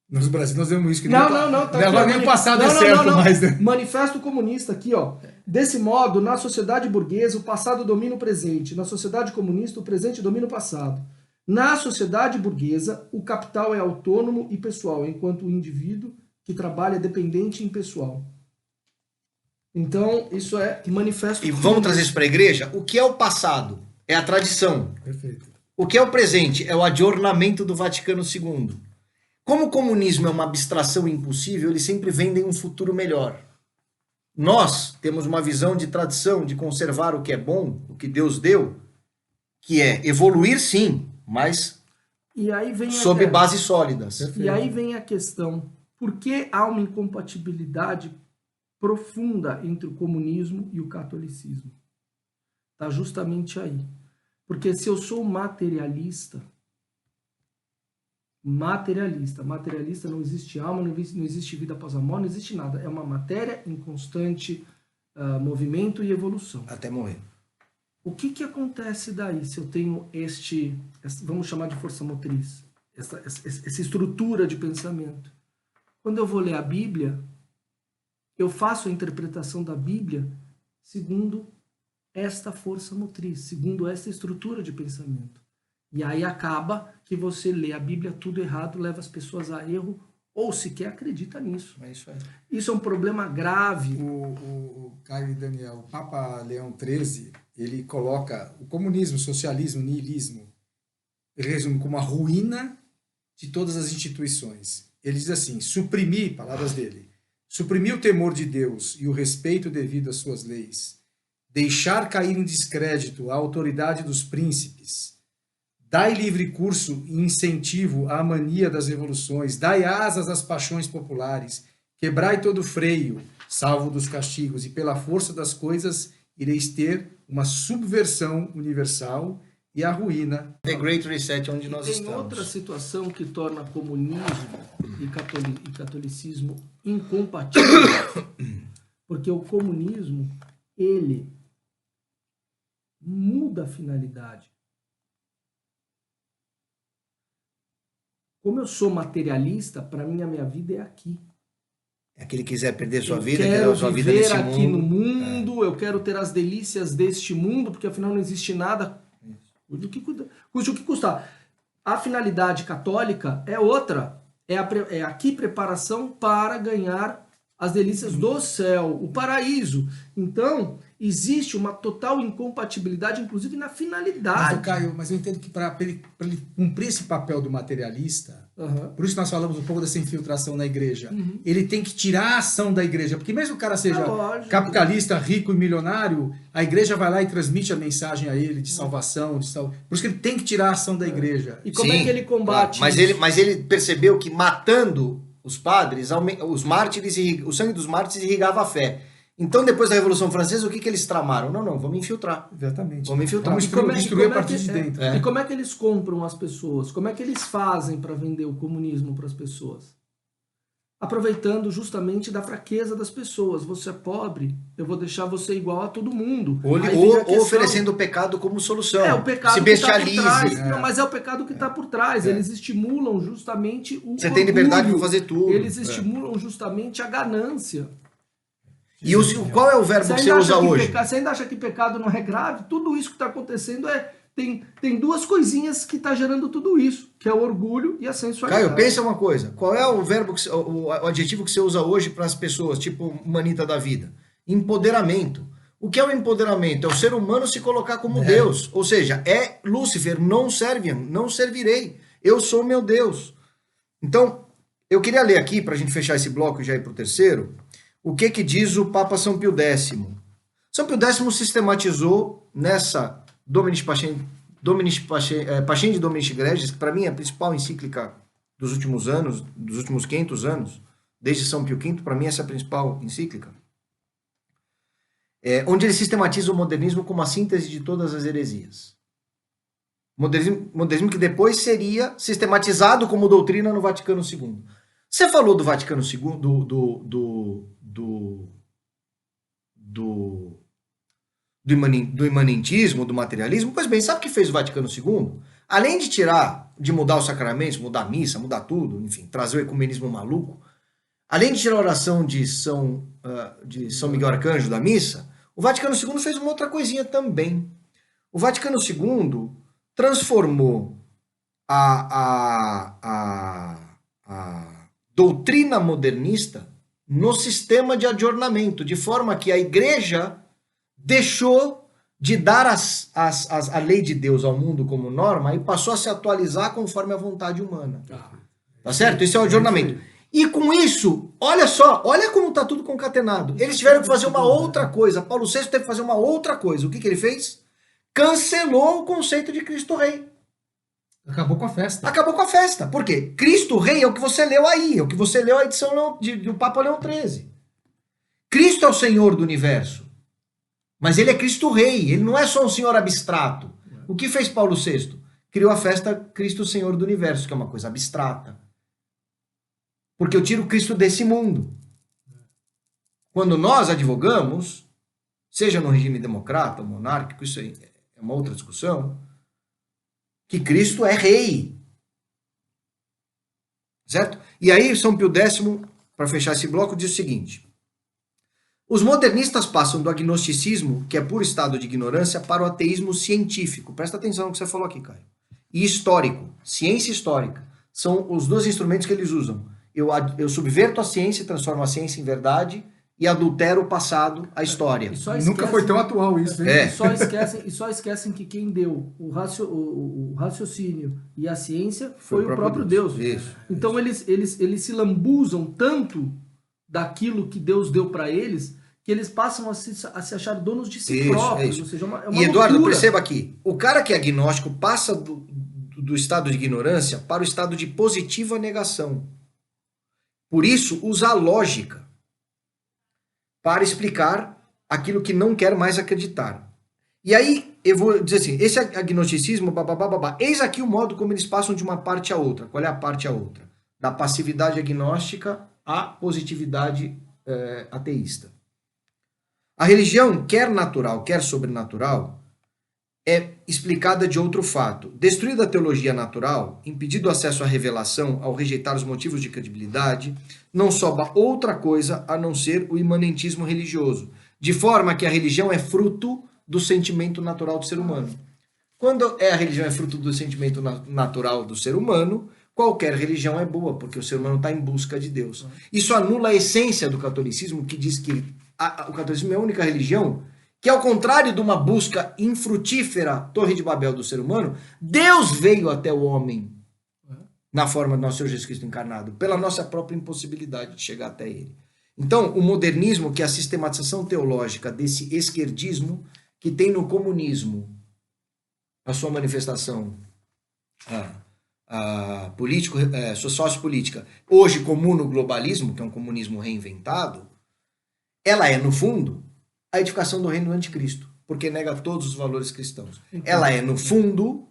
Nos Brasil nós vemos isso. Que Não. Tá agora nem o passado é certo mais, né? Manifesto Comunista aqui, ó. Desse modo, na sociedade burguesa, o passado domina o presente. Na sociedade comunista, o presente domina o passado. Na sociedade burguesa, o capital é autônomo e pessoal, enquanto o indivíduo que trabalha é dependente e impessoal. Então, isso é manifesto. E vamos trazer isso para a igreja? O que é o passado? É a tradição. Perfeito. O que é o presente? É o adornamento do Vaticano II. Como o comunismo é uma abstração impossível, eles sempre vendem um futuro melhor. Nós temos uma visão de tradição, de conservar o que é bom, o que Deus deu, que é evoluir sim, mas e aí vem sob bases sólidas. E aí vem a questão, por que há uma incompatibilidade profunda entre o comunismo e o catolicismo? Está justamente aí. Porque se eu sou materialista, não existe alma, não existe vida após a morte, não existe nada. É uma matéria em constante movimento e evolução. Até morrer. O que acontece daí se eu tenho vamos chamar de força motriz, essa estrutura de pensamento? Quando eu vou ler a Bíblia, eu faço a interpretação da Bíblia segundo esta força motriz, segundo essa estrutura de pensamento. E aí acaba que você lê a Bíblia tudo errado, leva as pessoas a erro, ou sequer acredita nisso. É isso aí. Isso é um problema grave. O Caio e Daniel, o Papa Leão XIII, ele coloca o comunismo, o socialismo, o niilismo, ele resume como a ruína de todas as instituições. Ele diz assim, suprimir, palavras dele, suprimir o temor de Deus e o respeito devido às suas leis, deixar cair em descrédito a autoridade dos príncipes, dai livre curso e incentivo à mania das revoluções, dai asas às paixões populares, quebrai todo freio, salvo dos castigos, e pela força das coisas ireis ter uma subversão universal e a ruína. The Great Reset, onde nós Tem estamos. outra situação que torna comunismo e catolicismo incompatíveis, porque o comunismo, ele muda a finalidade. Como eu sou materialista, para mim a minha vida é aqui. É aquele que quiser perder sua Eu vida, quero quer sua vida viver nesse aqui mundo. no mundo, eu quero ter as delícias deste mundo, porque afinal não existe nada. Custe o que custar. A finalidade católica é outra. É aqui preparação para ganhar as delícias do céu, o paraíso. Então, existe uma total incompatibilidade, inclusive na finalidade. Caio, mas eu entendo que para ele cumprir esse papel do materialista, por isso nós falamos um pouco dessa infiltração na igreja, ele tem que tirar a ação da igreja, porque mesmo o cara seja capitalista, rico e milionário, a igreja vai lá e transmite a mensagem a ele de salvação, por isso que ele tem que tirar a ação da igreja. E como é que ele combate claro, mas ele percebeu que matando os padres, os mártires, o sangue dos mártires irrigava a fé. Então, depois da Revolução Francesa, o que eles tramaram? Não, vamos infiltrar. Exatamente. Vamos infiltrar. Vamos destruir a partir de dentro. E como é que eles compram as pessoas? Como é que eles fazem para vender o comunismo para as pessoas? aproveitando justamente da fraqueza das pessoas. Você é pobre, eu vou deixar você igual a todo mundo. Ou oferecendo o pecado como solução. É o pecado se que está por bestialize. trás. Não, mas é o pecado que está por trás. Eles estimulam justamente o Você orgulho. tem liberdade para fazer tudo. Eles estimulam justamente a ganância. E qual é o verbo que você usa hoje? Você ainda acha que pecado não é grave? Tudo isso que está acontecendo tem duas coisinhas que está gerando tudo isso, que é o orgulho e a sensualidade. Caio, pensa uma coisa. Qual é o verbo, o adjetivo que você usa hoje para as pessoas, tipo manita da vida? Empoderamento. O que é o empoderamento? É o ser humano se colocar como Deus. Ou seja, é Lúcifer, não servirei. Eu sou meu Deus. Então, eu queria ler aqui, para a gente fechar esse bloco e já ir para o terceiro, o que diz o Papa São Pio X. São Pio X sistematizou nessa Pascendi Dominici Gregis, que para mim é a principal encíclica dos últimos anos, dos últimos 500 anos, desde São Pio V, para mim essa é a principal encíclica, onde ele sistematiza o modernismo como a síntese de todas as heresias. Modernismo que depois seria sistematizado como doutrina no Vaticano II. Você falou do Vaticano II, do imanentismo, do materialismo. Pois bem, sabe o que fez o Vaticano II? Além de mudar os sacramentos, mudar a missa, mudar tudo, enfim, trazer o ecumenismo maluco, além de tirar a oração de São Miguel Arcanjo da missa, o Vaticano II fez uma outra coisinha também. O Vaticano II transformou a doutrina modernista no sistema de adornamento, de forma que a igreja deixou de dar a lei de Deus ao mundo como norma e passou a se atualizar conforme a vontade humana. Tá certo? Isso é o adornamento. E com isso, olha só, olha como está tudo concatenado. Eles tiveram que fazer uma outra coisa. Paulo VI teve que fazer uma outra coisa. O que ele fez? Cancelou o conceito de Cristo Rei. Acabou com a festa. Acabou com a festa. Por quê? Cristo Rei é o que você leu aí, é o que você leu a edição do Papa Leão XIII. Cristo é o Senhor do universo. Mas ele é Cristo Rei, ele não é só um Senhor abstrato. O que fez Paulo VI? Criou a festa Cristo Senhor do universo, que é uma coisa abstrata. Porque eu tiro Cristo desse mundo. Quando nós advogamos, seja no regime democrata ou monárquico, isso aí é uma outra discussão, que Cristo é rei. Certo? E aí São Pio X, para fechar esse bloco, diz o seguinte: os modernistas passam do agnosticismo, que é puro estado de ignorância, para o ateísmo científico. Presta atenção no que você falou aqui, Caio. E histórico. Ciência histórica. São os dois instrumentos que eles usam. Eu subverto a ciência, transformo a ciência em verdade e adultero o passado, a história. Nunca foi tão atual isso, hein? E só esquecem que quem deu o raciocínio e a ciência foi o próprio Deus. Isso. Então eles se lambuzam tanto daquilo que Deus deu para eles, que eles passam a se achar donos de si próprios. Ou seja, é uma e Eduardo, loucura. Perceba aqui, o cara que é agnóstico passa do estado de ignorância para o estado de positiva negação. Por isso, usa a lógica para explicar aquilo que não quer mais acreditar. E aí, eu vou dizer assim, esse agnosticismo, babá, eis aqui o modo como eles passam de uma parte a outra. Qual é a parte a outra? Da passividade agnóstica à positividade ateísta. A religião, quer natural, quer sobrenatural, é explicada de outro fato. Destruída a teologia natural, impedido o acesso à revelação ao rejeitar os motivos de credibilidade, não sobra outra coisa a não ser o imanentismo religioso, de forma que a religião é fruto do sentimento natural do ser humano. Quando a religião é fruto do sentimento natural do ser humano, qualquer religião é boa, porque o ser humano está em busca de Deus. Isso anula a essência do catolicismo, que diz que o catolicismo é a única religião que, ao contrário de uma busca infrutífera, Torre de Babel do ser humano, Deus veio até o homem na forma do nosso Senhor Jesus Cristo encarnado, pela nossa própria impossibilidade de chegar até ele. Então, o modernismo, que é a sistematização teológica desse esquerdismo, que tem no comunismo a sua manifestação sociopolítica, hoje comum no globalismo, que é um comunismo reinventado, ela é, no fundo, a edificação do reino do anticristo, porque nega todos os valores cristãos. Ela é, no fundo,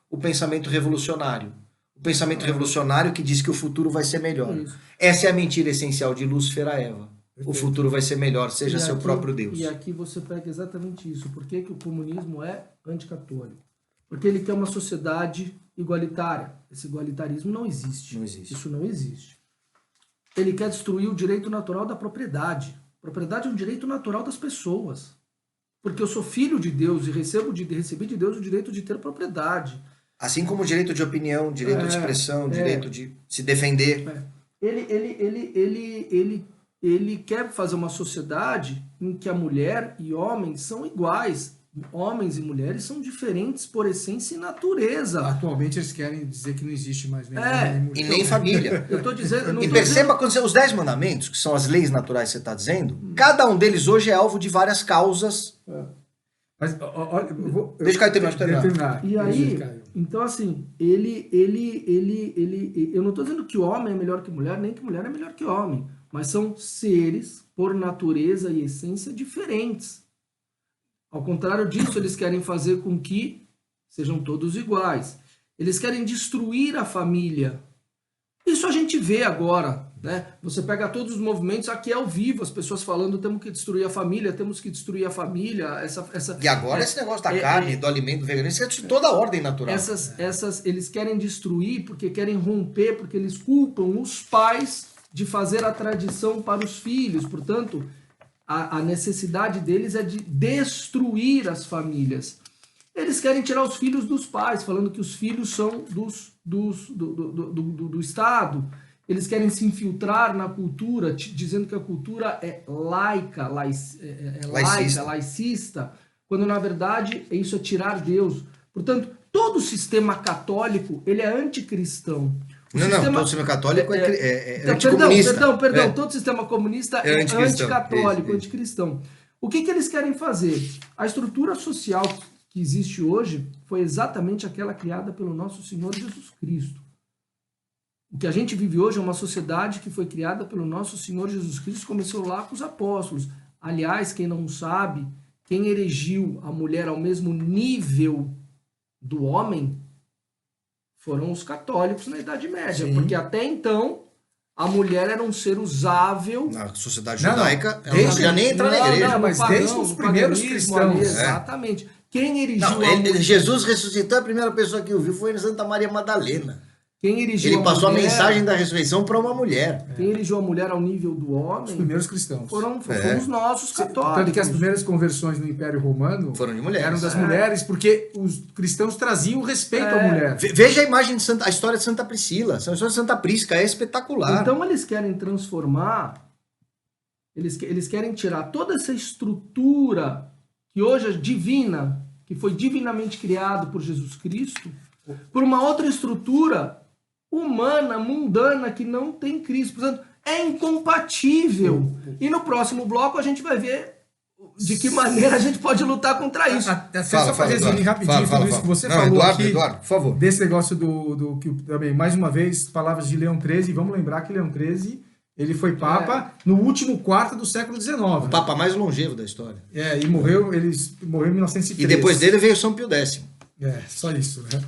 o pensamento revolucionário. O pensamento revolucionário que diz que o futuro vai ser melhor. Isso. Essa é a mentira essencial de Lúcifer a Eva. O Perfeito. futuro vai ser melhor, seja E seu aqui- próprio Deus. E aqui você pega exatamente isso. Por que, que o comunismo é anticatólico? Porque ele quer uma sociedade igualitária. Esse igualitarismo não existe. Não existe. Isso não existe. Ele quer destruir o direito natural da propriedade. Propriedade é um direito natural das pessoas. Porque eu sou filho de Deus e recebi de Deus o direito de ter propriedade. Assim como o direito de opinião, direito de expressão, direito de se defender. Ele quer fazer uma sociedade em que a mulher e homem são iguais. Homens e mulheres são diferentes por essência e natureza. Atualmente eles querem dizer que não existe mais nem É, homem nem mulher. E nem família. Eu tô dizendo, eu não E tô perceba quando os 10 mandamentos, que são as leis naturais que você está dizendo, cada um deles hoje é alvo de várias causas. Mas, olha, Deixa o Caio terminar. E aí, então assim, eu não estou dizendo que homem é melhor que mulher, nem que mulher é melhor que homem, mas são seres, por natureza e essência, diferentes. Ao contrário disso, eles querem fazer com que sejam todos iguais. Eles querem destruir a família. Isso a gente vê agora, né? Você pega todos os movimentos aqui ao vivo, as pessoas falando temos que destruir a família, temos que destruir a família. E agora esse negócio da carne, do alimento, do veganismo, isso é de toda a ordem natural. Eles querem destruir porque querem romper, porque eles culpam os pais de fazer a tradição para os filhos. Portanto, a necessidade deles é de destruir as famílias. Eles querem tirar os filhos dos pais, falando que os filhos são do Estado. Eles querem se infiltrar na cultura, dizendo que a cultura é laicista, quando na verdade isso é tirar Deus. Portanto, todo o sistema católico ele é anticristão. Todo o sistema católico é anticomunista. Perdão, todo sistema comunista é anticatólico, isso. anticristão. O que eles querem fazer? A estrutura social que existe hoje foi exatamente aquela criada pelo nosso Senhor Jesus Cristo. O que a gente vive hoje é uma sociedade que foi criada pelo nosso Senhor Jesus Cristo, começou lá com os apóstolos. Aliás, quem não sabe, quem erigiu a mulher ao mesmo nível do homem foram os católicos na Idade Média. Sim. Porque até então a mulher era um ser usável. Na sociedade judaica, ela não podia nem entrar na igreja. Mas desde os primeiros cristãos. Exatamente. Quem erigiu Jesus ressuscitou, a primeira pessoa que o viu foi Santa Maria Madalena. Quem erigiu Ele passou a mensagem da ressurreição para uma mulher. Quem erigiu a mulher ao nível do homem... Os primeiros cristãos. Foram os nossos católicos. Tanto que as primeiras conversões no Império Romano foram de mulheres. Eram das mulheres, porque os cristãos traziam respeito à mulher. Veja a imagem de a história de Santa Priscila. A história de Santa Prisca é espetacular. Então eles querem transformar, eles querem tirar toda essa estrutura que hoje é divina, que foi divinamente criado por Jesus Cristo, por uma outra estrutura humana, mundana, que não tem Cristo. Portanto, é incompatível. E no próximo bloco a gente vai ver de que maneira a gente pode lutar contra isso. Só para resumir rapidinho tudo isso que você falou aqui, Eduardo, por favor. Desse negócio que também, mais uma vez, palavras de Leão XIII. Vamos lembrar que Leão XIII ele foi Papa no último quarto do século XIX. O Papa mais longevo da história. E morreu em 1903. E depois dele veio São Pio X. Só isso, né?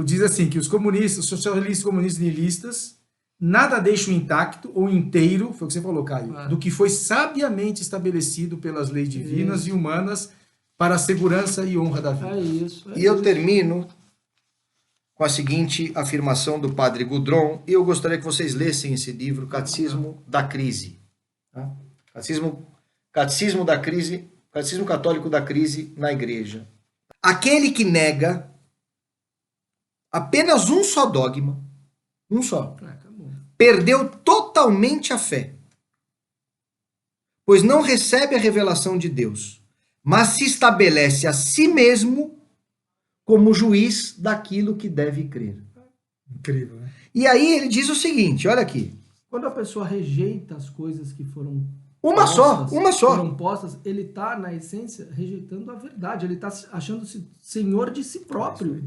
Diz assim, que os comunistas, os socialistas, comunistas e nihilistas, nada deixam intacto ou inteiro, foi o que você falou, Caio, do que foi sabiamente estabelecido pelas leis divinas e humanas para a segurança e honra da vida. E eu termino com a seguinte afirmação do padre Gudron, e eu gostaria que vocês lessem esse livro, Catecismo da Crise. Tá? Catecismo da Crise, Catecismo Católico da Crise na Igreja. Aquele que nega apenas um só dogma, perdeu totalmente a fé, pois não recebe a revelação de Deus, mas se estabelece a si mesmo como juiz daquilo que deve crer. Incrível, né? E aí ele diz o seguinte, olha aqui. Quando a pessoa rejeita as coisas que foram foram postas, ele está, na essência, rejeitando a verdade. Ele está achando-se senhor de si próprio.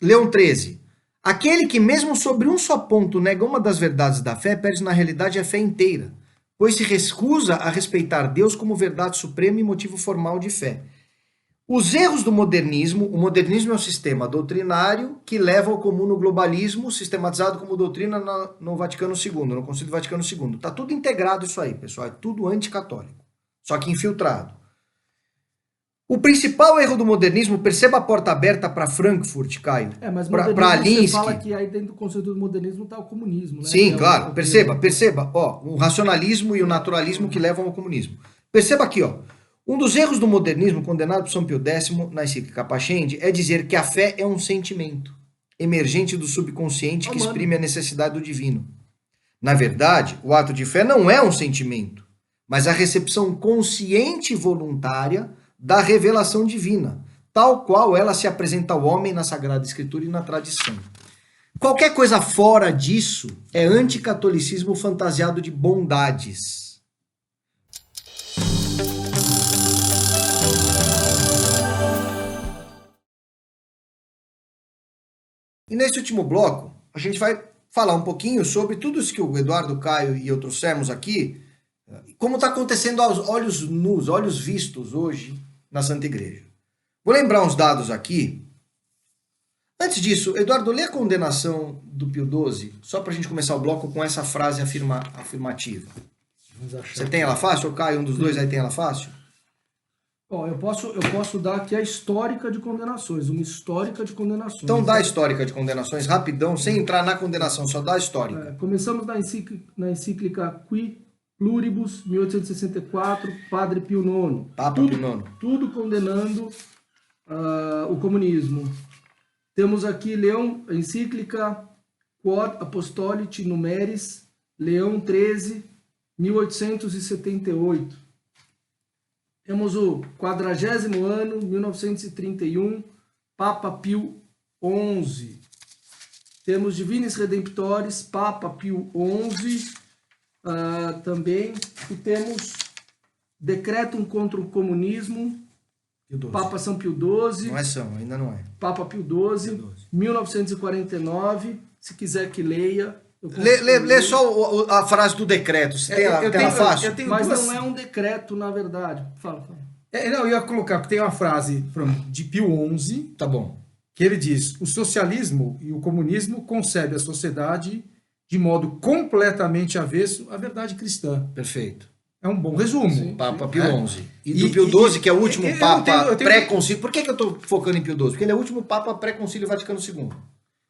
Leão XIII. Aquele que mesmo sobre um só ponto nega uma das verdades da fé, perde na realidade a fé inteira, pois se recusa a respeitar Deus como verdade suprema e motivo formal de fé. Os erros do modernismo, o modernismo é um sistema doutrinário que leva ao comum no globalismo, sistematizado como doutrina no Vaticano II, no Concílio Vaticano II. Está tudo integrado isso aí, pessoal, é tudo anticatólico, só que infiltrado. O principal erro do modernismo, perceba a porta aberta para Frankfurt, Caio, Mas para Alinsky. Você fala que aí dentro do conceito do modernismo está o comunismo, né? Sim, claro, perceba, ó, o racionalismo e o naturalismo que levam ao comunismo. Perceba aqui, ó. Um dos erros do modernismo, condenado por São Pio X na encíclica Pascendi, é dizer que a fé é um sentimento emergente do subconsciente que exprime a necessidade do divino. Na verdade, o ato de fé não é um sentimento, mas a recepção consciente e voluntária da revelação divina, tal qual ela se apresenta ao homem na Sagrada Escritura e na tradição. Qualquer coisa fora disso é anticatolicismo fantasiado de bondades. E nesse último bloco, a gente vai falar um pouquinho sobre tudo isso que o Eduardo, Caio e eu trouxemos aqui, como está acontecendo aos olhos nus, olhos vistos hoje na Santa Igreja. Vou lembrar uns dados aqui. Antes disso, Eduardo, lê a condenação do Pio XII, só para a gente começar o bloco com essa frase afirmativa. Você tem ela fácil, ou Caio, um dos dois aí tem ela fácil? Bom, eu posso dar aqui a histórica de condenações, uma histórica de condenações. Então dá a histórica de condenações, rapidão, sem entrar na condenação, só dá a histórica. Começamos na encíclica Qui Pluribus, 1864, Padre Pio IX. Papa Pio IX. Tudo condenando o comunismo. Temos aqui a encíclica Quod Apostolici Numeris, Leão XIII, 1878. Temos o 40º ano, 1931, Papa Pio XI. Temos Divinis Redemptoris, Papa Pio XI também. E temos Decretum contra o Comunismo, Papa São Pio XII. Não é São, ainda não é. Papa Pio XII, 1949. Se quiser que leia. Lê só a frase do decreto. Você tem ela fácil? Mas não é um decreto, na verdade. Fala. Não, eu ia colocar, porque tem uma frase de Pio XI, tá bom, que ele diz: o socialismo e o comunismo concebem a sociedade de modo completamente avesso à verdade cristã. Perfeito. É um bom resumo. Sim, Papa Pio XI. E do Pio XII, que é o último Papa pré-concílio. Por que eu estou focando em Pio XII? Porque ele é o último Papa pré-concílio Vaticano II.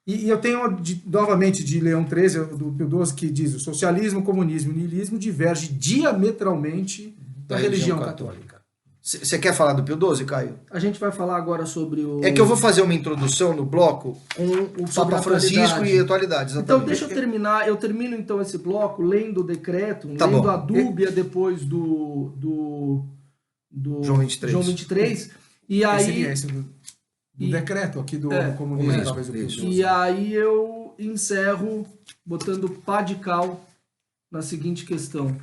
E eu tenho, novamente, de Leão XIII, do Pio XII, que diz: o socialismo, o comunismo e o niilismo diverge diametralmente da religião católica. Você quer falar do Pio XII, Caio? A gente vai falar agora sobre o... É que eu vou fazer uma introdução no bloco com o Papa Francisco e a atualidade. Exatamente. Então deixa eu terminar. Eu termino então esse bloco lendo o decreto, lendo a dúbia depois do João 23. João 23. E aí... Esse do decreto aqui do comunismo, talvez o Pio XII. E aí eu encerro botando pá de cal na seguinte questão: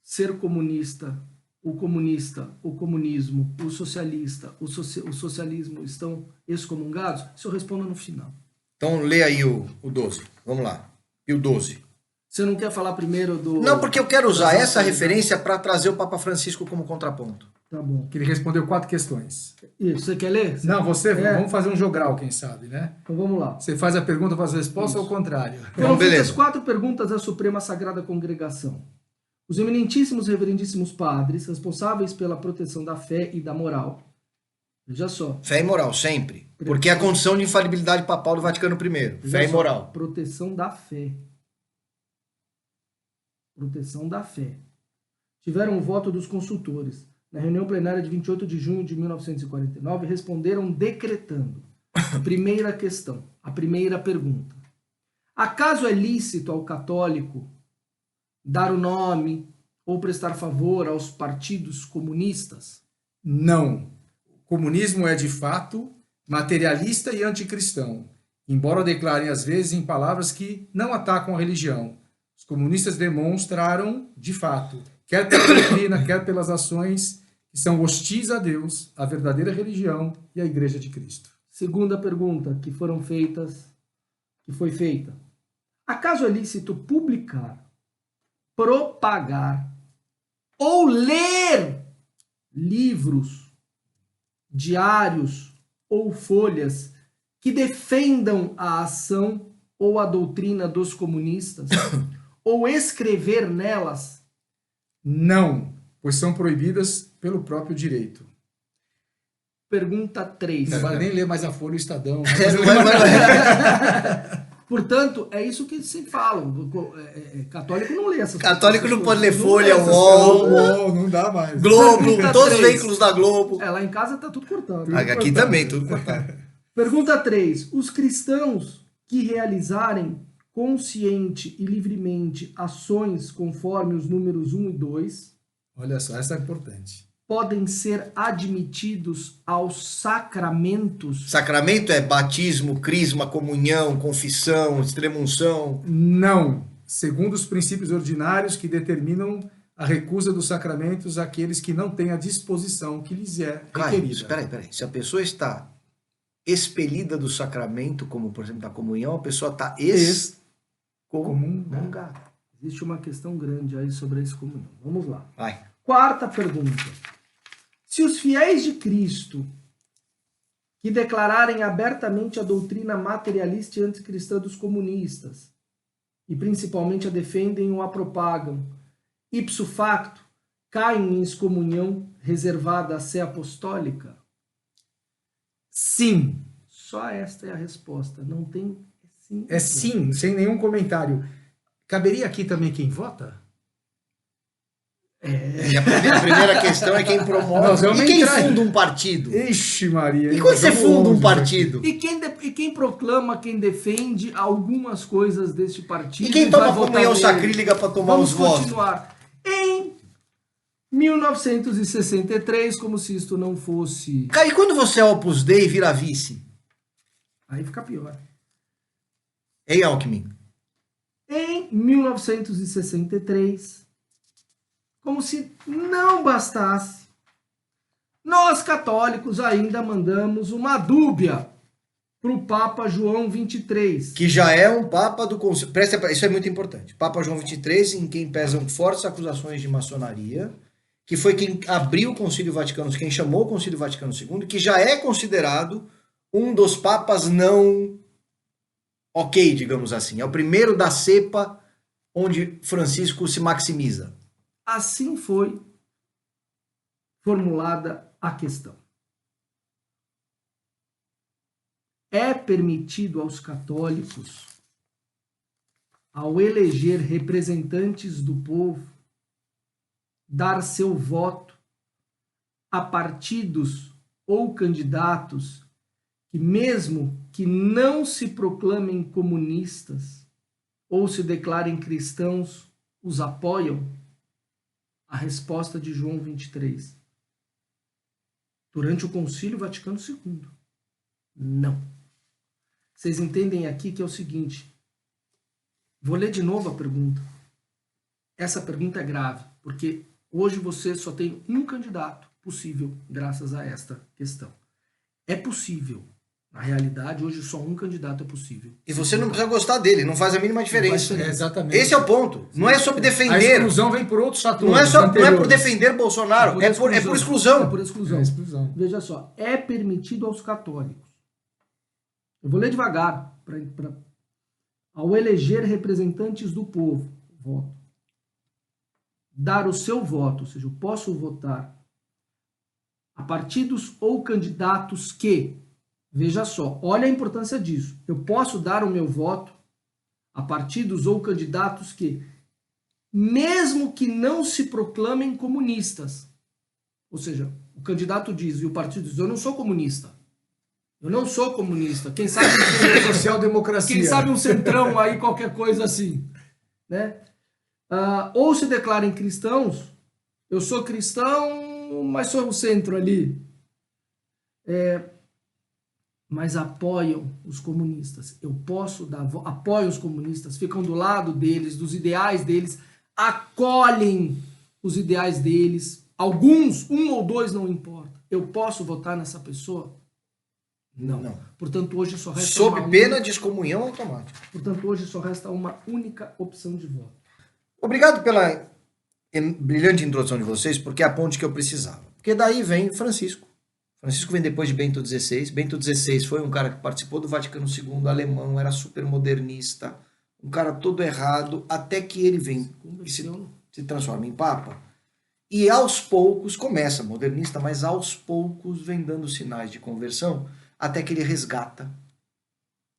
ser comunista, o comunismo, o socialista, o socialismo estão excomungados? Isso eu respondo no final. Então lê aí o 12. Vamos lá. Pio XII. Você não quer falar primeiro do... Não, porque eu quero usar essa referência para trazer o Papa Francisco como contraponto. Tá bom. Que ele respondeu 4 questões. Isso, você quer ler? Não, vamos fazer um jogral, quem sabe, né? Então vamos lá. Você faz a pergunta, faz a resposta, ou ao contrário? Foram feitas 4 perguntas à Suprema Sagrada Congregação. Os eminentíssimos reverendíssimos padres, responsáveis pela proteção da fé e da moral. Veja só. Fé e moral, sempre. Porque é a condição de infalibilidade papal do Vaticano I. Fé e moral. Proteção da fé. Proteção da fé. Tiveram o voto dos consultores. Na reunião plenária de 28 de junho de 1949, responderam decretando. Primeira questão, a primeira pergunta. Acaso é lícito ao católico dar o nome ou prestar favor aos partidos comunistas? Não. O comunismo é, de fato, materialista e anticristão, embora declarem, às vezes, em palavras que não atacam a religião. Os comunistas demonstraram, de fato, quer pela doutrina, quer pelas ações, que são hostis a Deus, a verdadeira religião e a Igreja de Cristo. Segunda pergunta que foi feita. Acaso é lícito publicar, propagar ou ler livros diários ou folhas que defendam a ação ou a doutrina dos comunistas, ou escrever nelas? Não, pois são proibidas pelo próprio direito. Pergunta 3. Não vale nem ler mais a Folha e o Estadão. Portanto, é isso que eles sempre falam. Católico não lê essas coisas. Católico não pode ler Não Folha, lê essas UOL, Não, não dá mais. Globo, Pergunta todos os 3. veículos da Globo. Lá em casa tá tudo cortado. Aqui também, tudo cortado. Pergunta 3. Os cristãos que realizarem consciente e livremente ações conforme os números 1 e 2 Olha só, essa é importante. podem ser admitidos aos sacramentos? Sacramento é batismo, crisma, comunhão, confissão, extrema-unção. Não, segundo os princípios ordinários que determinam a recusa dos sacramentos àqueles que não têm a disposição que lhes é requerida. Espera aí. Se a pessoa está expelida do sacramento, como por exemplo da comunhão, a pessoa está excomungada. Existe uma questão grande aí sobre a excomunhão. Vamos lá. Vai. Quarta pergunta. Se os fiéis de Cristo que declararem abertamente a doutrina materialista e anticristã dos comunistas, e principalmente a defendem ou a propagam, ipso facto, caem em excomunhão reservada à sé apostólica? Sim. Só esta é a resposta. Não tem sim. É sim, sem nenhum comentário. Caberia aqui também quem vota? E a primeira questão é quem promove. Nós vamos E quem entrar funda um partido? Ixi, Maria. E quando você nós funda um vamos partido? E quem proclama, quem defende algumas coisas deste partido? E quem vai toma votar comunhão nele? sacrílega para tomar Vamos os votos? continuar. Em 1963, como se isto não fosse... Cara, e quando você é Opus Dei e vira vice? Aí fica pior. Ei, Alckmin. Em 1963, como se não bastasse, nós católicos ainda mandamos uma dúbia para o Papa João 23. Que já é um Papa do Conselho. Isso é muito importante. Papa João 23, em quem pesam fortes acusações de maçonaria, que foi quem abriu o Concílio Vaticano, quem chamou o Concílio Vaticano II, que já é considerado um dos papas não ok, digamos assim. É o primeiro da cepa onde Francisco se maximiza. Assim foi formulada a questão. É permitido aos católicos, ao eleger representantes do povo, dar seu voto a partidos ou candidatos que, mesmo que não se proclamem comunistas ou se declarem cristãos, os apoiam? A resposta de João 23. Durante o Concílio Vaticano II. Não. Vocês entendem aqui que é o seguinte. Vou ler de novo a pergunta. Essa pergunta é grave, porque hoje você só tem um candidato possível graças a esta questão. É possível. Na realidade, hoje só um candidato é possível. E você não precisa gostar dele, não faz a mínima diferença. Exatamente. Esse é o ponto. Não é sobre A defender. exclusão vem por outros fatores. Não é por anteriores. defender Bolsonaro, é por exclusão. É por exclusão. É exclusão. Veja só, é permitido aos católicos. Eu vou ler devagar. Ao eleger representantes do povo, voto. Dar o seu voto, ou seja, eu posso votar a partidos ou candidatos que, veja só, olha a importância disso. Eu posso dar o meu voto a partidos ou candidatos que, mesmo que não se proclamem comunistas, ou seja, o candidato diz e o partido diz, eu não sou comunista. Eu não sou comunista. Quem sabe social-democracia. Quem sabe um centrão aí, qualquer coisa assim, né? Ou se declarem cristãos, eu sou cristão, mas sou o centro ali. Mas apoiam os comunistas. Eu posso dar apoiam os comunistas, ficam do lado deles, dos ideais deles, acolhem os ideais deles. Alguns, um ou dois, não importa. Eu posso votar nessa pessoa? Não. Portanto, hoje só resta Sob pena de excomunhão automática. Portanto, hoje só resta uma única opção de voto. Obrigado pela brilhante introdução de vocês, porque é a ponte que eu precisava. Porque daí vem Francisco, Francisco vem depois de Bento XVI. Bento XVI foi um cara que participou do Vaticano II, alemão, era super modernista, um cara todo errado, até que ele vem e se transforma em Papa. E aos poucos, começa modernista, mas aos poucos vem dando sinais de conversão, até que ele resgata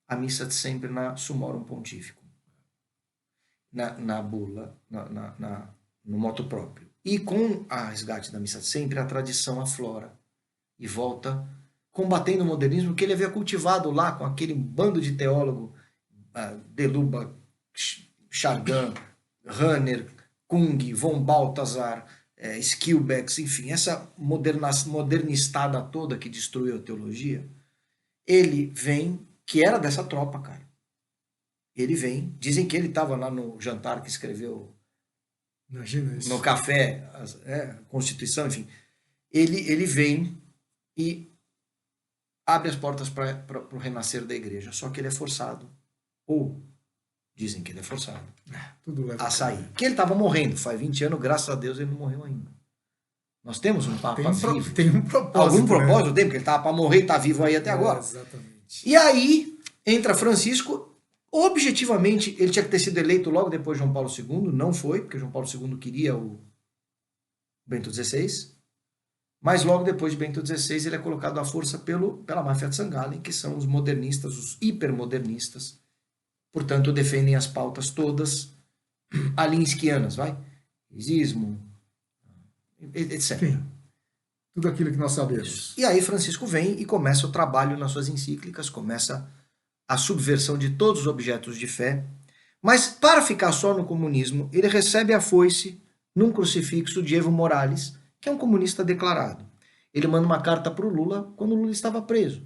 a missa de sempre na Summorum Pontificum, na bula, no motu próprio. E com a resgate da missa de sempre, a tradição aflora e volta combatendo o modernismo que ele havia cultivado lá com aquele bando de teólogo, Deluba, Chardin, Rahner, Kung, von Balthasar, Skilbeck, enfim, essa modernistada toda que destruiu a teologia. Ele vem, que era dessa tropa, cara. Ele vem, dizem que ele estava lá no jantar que escreveu, imagina isso, no café, Constituição, enfim. Ele vem e abre as portas para o renascer da igreja. Só que ele é forçado, ou dizem que ele é forçado, tudo leva a sair. Porque ele estava morrendo, faz 20 anos, graças a Deus ele não morreu ainda. Nós temos um Papa vivo. Tem um propósito. Algum propósito tem, porque ele estava para morrer e está vivo aí até agora. Exatamente. E aí entra Francisco. Objetivamente, ele tinha que ter sido eleito logo depois de João Paulo II, não foi, porque João Paulo II queria o Bento XVI, mas logo depois de Bento XVI ele é colocado à força pela máfia de St. Gallen, que são os modernistas, os hipermodernistas, portanto defendem as pautas todas alinskianas, Isismo, etc. Enfim, tudo aquilo que nós sabemos. E aí Francisco vem e começa o trabalho nas suas encíclicas, começa a subversão de todos os objetos de fé, mas para ficar só no comunismo, ele recebe a foice num crucifixo de Evo Morales, que é um comunista declarado. Ele manda uma carta para o Lula quando o Lula estava preso.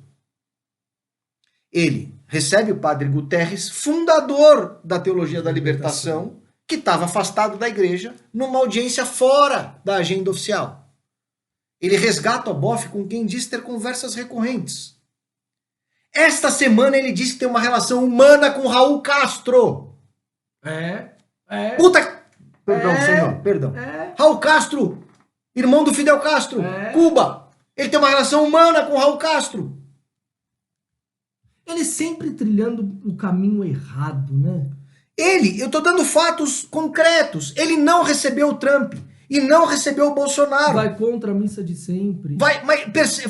Ele recebe o padre Guterres, fundador da Teologia da Libertação, que estava afastado da igreja, numa audiência fora da agenda oficial. Ele resgata o Boff com quem diz ter conversas recorrentes. Esta semana ele disse que tem uma relação humana com Raul Castro. Puta... Perdão, senhor, perdão. Raul Castro, irmão do Fidel Castro, Cuba. Ele tem uma relação humana com Raul Castro. Ele sempre trilhando o caminho errado, né? Eu tô dando fatos concretos. Ele não recebeu o Trump. E não recebeu o Bolsonaro. Vai contra a missa de sempre.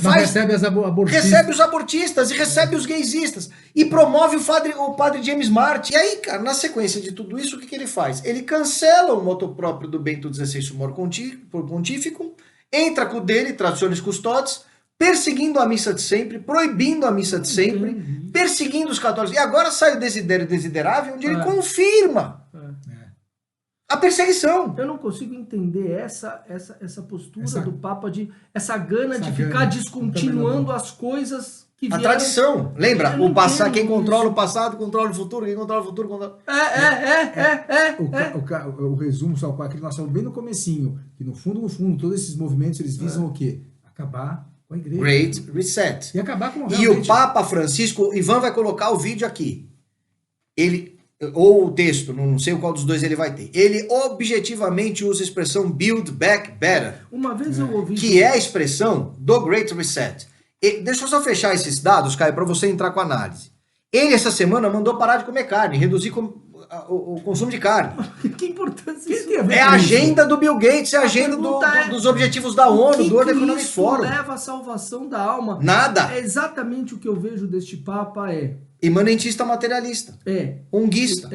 Recebe os abortistas. Recebe os abortistas e recebe os gaysistas. E promove o padre James Martin. E aí, cara, na sequência de tudo isso, o que ele faz? Ele cancela o motu próprio do Bento XVI Summorum Pontificum, entra com o dele, Traditionis Custodes, perseguindo a missa de sempre, proibindo a missa de sempre, perseguindo os católicos. E agora sai o Desidério Desiderável, onde ele confirma a perseguição. Eu não consigo entender essa postura do Papa, essa gana de ficar descontinuando as coisas que vieram. A tradição. Lembra? Quem controla o passado, controla o futuro. Quem controla o futuro, controla... O resumo, só aquilo que nós falamos bem no comecinho, que no fundo, todos esses movimentos, eles visam o quê? Acabar com a igreja. Great Reset. E acabar com E o Papa Francisco, Ivan vai colocar o vídeo aqui. Ou o texto, não sei qual dos dois ele vai ter. Ele objetivamente usa a expressão Build Back Better. Uma vez eu ouvi... Que é a expressão do Great Reset. Deixa eu só fechar esses dados, Caio, para você entrar com a análise. Ele, essa semana, mandou parar de comer carne, reduzir o consumo de carne. Que importância isso é a agenda do Bill Gates, é a agenda dos objetivos da ONU, do World Economic Forum. Isso leva à salvação da alma. Nada. É exatamente o que eu vejo deste Papa imanentista materialista. Onguista.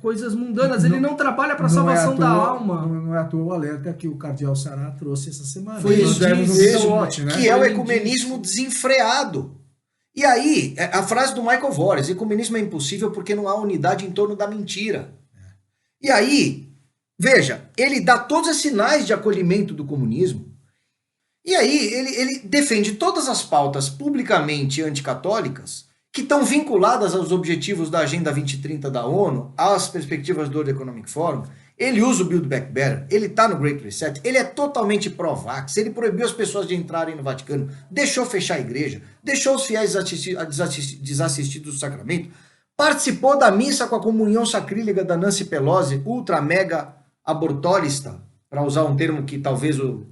Coisas mundanas. Ele não trabalha para a salvação da alma. Não é à toa o alerta que o cardeal Sará trouxe essa semana. Foi isso, que é o ecumenismo desenfreado. E aí, a frase do Michael Voris: ecumenismo é impossível porque não há unidade em torno da mentira. E aí, veja, ele dá todos os sinais de acolhimento do comunismo. E aí, ele defende todas as pautas publicamente anticatólicas que estão vinculadas aos objetivos da Agenda 2030 da ONU, às perspectivas do World Economic Forum. Ele usa o Build Back Better, ele está no Great Reset, ele é totalmente pró-vax, ele proibiu as pessoas de entrarem no Vaticano, deixou fechar a igreja, deixou os fiéis desassistidos do sacramento, participou da missa com a comunhão sacrílega da Nancy Pelosi, ultra mega abortólista, para usar um termo que talvez o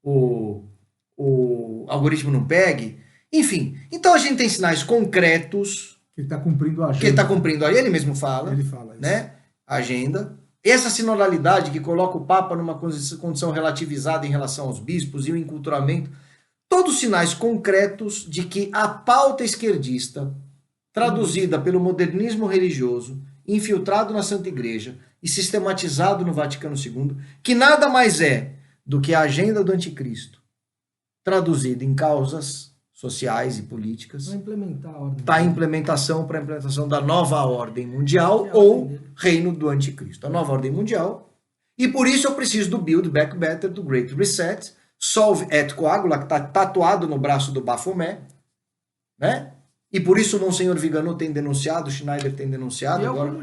o algoritmo não pegue. Enfim, então a gente tem sinais concretos Que ele está cumprindo a agenda. que ele está cumprindo aí, ele mesmo fala, Ele fala isso. né? A agenda. Essa sinodalidade que coloca o Papa numa condição relativizada em relação aos bispos e o enculturamento, todos sinais concretos de que a pauta esquerdista, traduzida pelo modernismo religioso, infiltrado na Santa Igreja e sistematizado no Vaticano II, que nada mais é do que a agenda do anticristo, traduzida em causas sociais e políticas, Vai implementar a ordem. para a implementação da nova ordem mundial ou reino do anticristo. A nova ordem mundial. E por isso eu preciso do Build Back Better, do Great Reset, Solve et Coagula, que está tatuado no braço do Baphomet, né? E por isso o Monsenhor Vigano tem denunciado, o Schneider tem denunciado. E agora... é o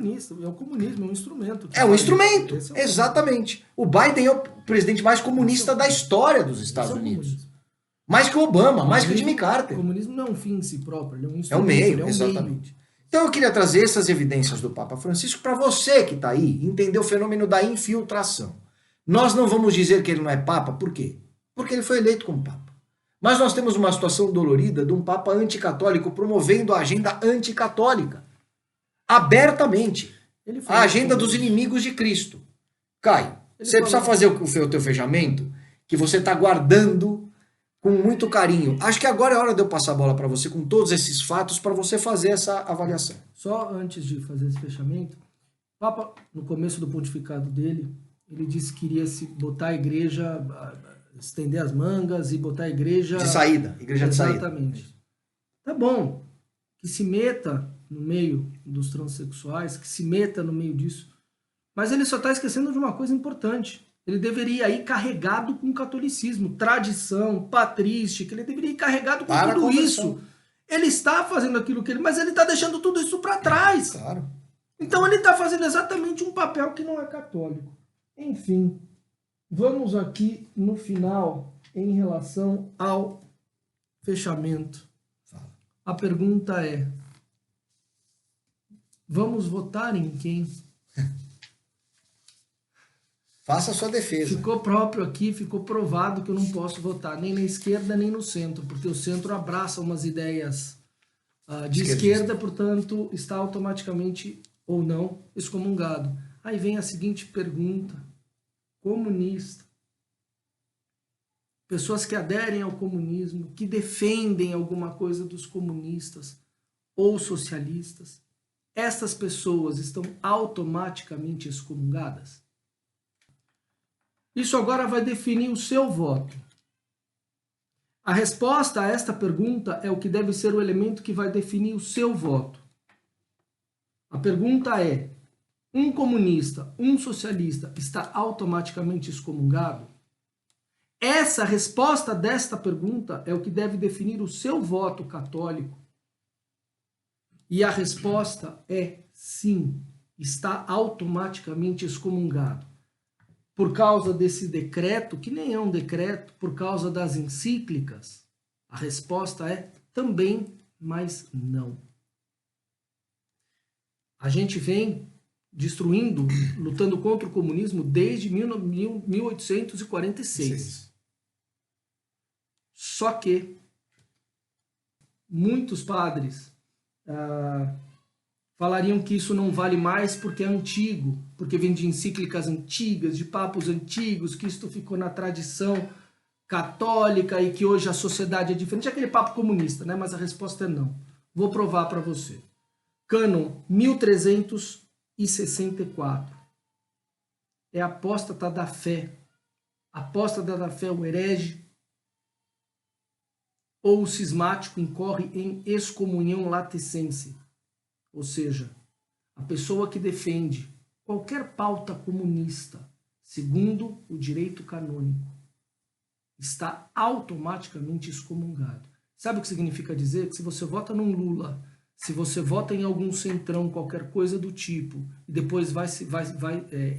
comunismo, é um instrumento. É um instrumento, Esse exatamente. O Biden é o presidente mais comunista da história dos Estados Unidos. Mais que o Obama, mais que o Jimmy Carter. O comunismo não é um fim em si próprio, ele é um É instrumento. o meio, ele é um exatamente. meio. Então eu queria trazer essas evidências do Papa Francisco para você que está aí entender o fenômeno da infiltração. Nós não vamos dizer que ele não é Papa, por quê? Porque ele foi eleito como Papa. Mas nós temos uma situação dolorida de um Papa anticatólico promovendo a agenda anticatólica. Abertamente. A agenda dos inimigos de Cristo. Caio, você precisa fazer o teu fechamento que você está guardando com muito carinho. Acho que agora é hora de eu passar a bola para você com todos esses fatos para você fazer essa avaliação. Só antes de fazer esse fechamento, o Papa, no começo do pontificado dele, ele disse que iria se botar a igreja, estender as mangas e botar a igreja... De saída, igreja de saída. Exatamente. Tá bom, que se meta no meio dos transexuais, que se meta no meio disso, mas ele só está esquecendo de uma coisa importante. Ele deveria ir carregado com catolicismo, tradição, patrística, ele deveria ir carregado com tudo isso. Ele está fazendo aquilo que ele... Mas ele está deixando tudo isso para trás. Claro. Então ele está fazendo exatamente um papel que não é católico. Enfim, vamos aqui no final em relação ao fechamento. A pergunta é: vamos votar em quem? Faça a sua defesa. Ficou próprio aqui, ficou provado que eu não posso votar nem na esquerda nem no centro, porque o centro abraça umas ideias de esquerda, portanto, está automaticamente ou não excomungado. Aí vem a seguinte pergunta: comunista. Pessoas que aderem ao comunismo, que defendem alguma coisa dos comunistas ou socialistas, estas pessoas estão automaticamente excomungadas? Isso agora vai definir o seu voto. A resposta a esta pergunta é o que deve ser o elemento que vai definir o seu voto. A pergunta é: um comunista, um socialista está automaticamente excomungado? Essa resposta desta pergunta é o que deve definir o seu voto católico. E a resposta é sim, está automaticamente excomungado. Por causa desse decreto, que nem é um decreto, por causa das encíclicas, a resposta é também, mas não. A gente vem destruindo, lutando contra o comunismo desde 1846. Só que muitos padres falariam que isso não vale mais porque é antigo, porque vem de encíclicas antigas, de papos antigos, que isto ficou na tradição católica e que hoje a sociedade é diferente. É aquele papo comunista, né? Mas a resposta é não. Vou provar para você. Cânon 1364. É apóstata da fé. Apóstata da fé, o herege ou o cismático incorre em excomunhão laticense. Ou seja, a pessoa que defende qualquer pauta comunista, segundo o direito canônico, está automaticamente excomungado. Sabe o que significa dizer? Que se você vota num Lula, se você vota em algum centrão, qualquer coisa do tipo, e depois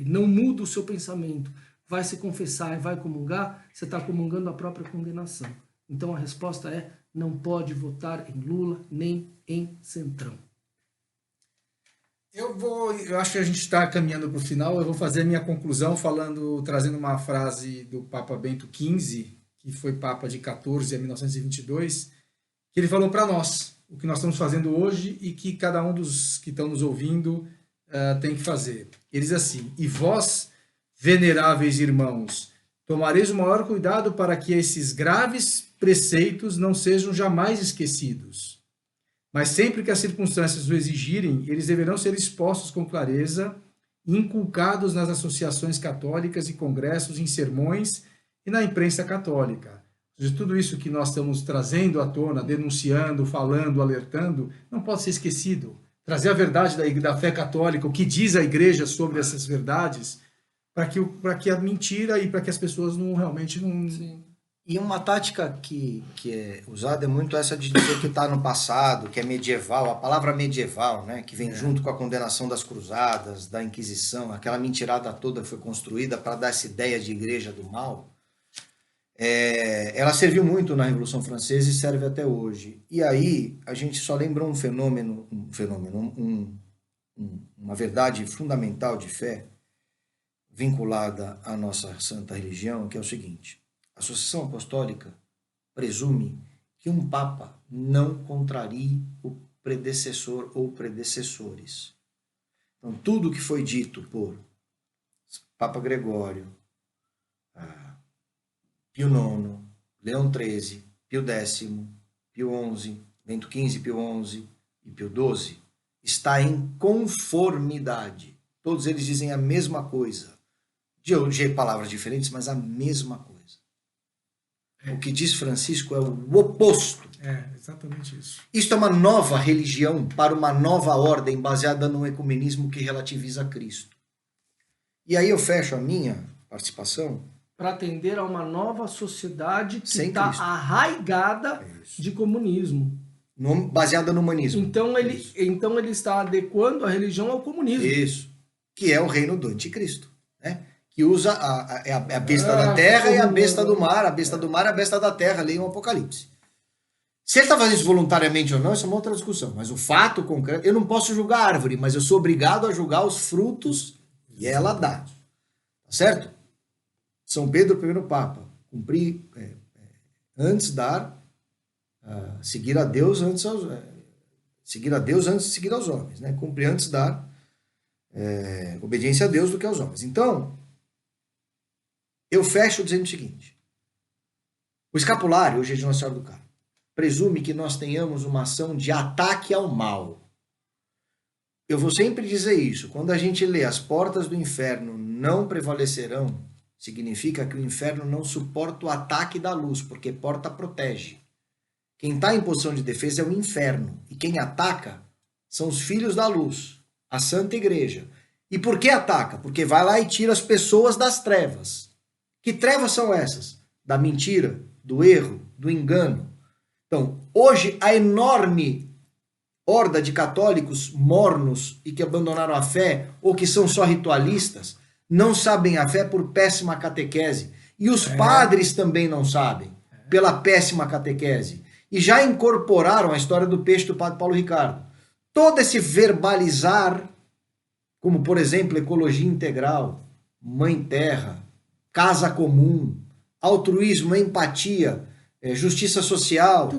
não muda o seu pensamento, vai se confessar e vai comungar, você está comungando a própria condenação. Então a resposta é: não pode votar em Lula nem em centrão. Eu acho que a gente está caminhando para o final. Eu vou fazer a minha conclusão trazendo uma frase do Papa Bento XV, que foi Papa de 14 a 1922, que ele falou para nós o que nós estamos fazendo hoje e que cada um dos que estão nos ouvindo tem que fazer. Ele diz assim: e vós, veneráveis irmãos, tomareis o maior cuidado para que esses graves preceitos não sejam jamais esquecidos. Mas sempre que as circunstâncias o exigirem, eles deverão ser expostos com clareza, inculcados nas associações católicas e congressos, em sermões e na imprensa católica. De tudo isso que nós estamos trazendo à tona, denunciando, falando, alertando, não pode ser esquecido. Trazer a verdade da fé católica, o que diz a igreja sobre essas verdades, para que a mentira e para que as pessoas não realmente não... Sim. E uma tática que é usada é muito essa de dizer que está no passado, que é medieval, a palavra medieval, né, que vem junto com a condenação das cruzadas, da Inquisição, aquela mentirada toda foi construída para dar essa ideia de igreja do mal. Ela serviu muito na Revolução Francesa e serve até hoje. E aí a gente só lembra uma verdade fundamental de fé vinculada à nossa santa religião, que é o seguinte: a sucessão apostólica presume que um papa não contrarie o predecessor ou predecessores. Então, tudo que foi dito por Papa Gregório, Pio IX, Leão XIII, Pio X, Pio XI, Bento XV, Pio XI e Pio XII está em conformidade. Todos eles dizem a mesma coisa. De palavras diferentes, mas a mesma coisa. O que diz Francisco é o oposto. Exatamente isso. Isto é uma nova religião para uma nova ordem baseada no ecumenismo que relativiza Cristo. E aí eu fecho a minha participação para atender a uma nova sociedade que sem está Cristo. Arraigada de comunismo. Baseada no humanismo. Então ele está adequando a religião ao comunismo. Isso. Que é o reino do anticristo. Né? Que usa a besta da terra e a besta do mar. A besta do mar e a besta da terra. Leiam o Apocalipse. Se ele está fazendo isso voluntariamente ou não, isso é uma outra discussão. Mas o fato concreto... Eu não posso julgar a árvore, mas eu sou obrigado a julgar os frutos que ela dá. Tá certo? São Pedro, primeiro Papa, cumprir antes dar, seguir a Deus antes de seguir aos homens, né? Cumprir antes dar obediência a Deus do que aos homens. Então, eu fecho dizendo o seguinte: o escapulário, hoje é de Nossa Senhora do Carmo, presume que nós tenhamos uma ação de ataque ao mal. Eu vou sempre dizer isso. Quando a gente lê as portas do inferno não prevalecerão, significa que o inferno não suporta o ataque da luz, porque porta protege. Quem está em posição de defesa é o inferno. E quem ataca são os filhos da luz, a Santa Igreja. E por que ataca? Porque vai lá e tira as pessoas das trevas. Que trevas são essas? Da mentira, do erro, do engano. Então, hoje, a enorme horda de católicos mornos e que abandonaram a fé, ou que são só ritualistas, não sabem a fé por péssima catequese. E os padres também não sabem, pela péssima catequese. E já incorporaram a história do peixe do padre Paulo Ricardo. Todo esse verbalizar, como por exemplo, ecologia integral, mãe terra, casa comum, altruísmo, empatia, justiça social,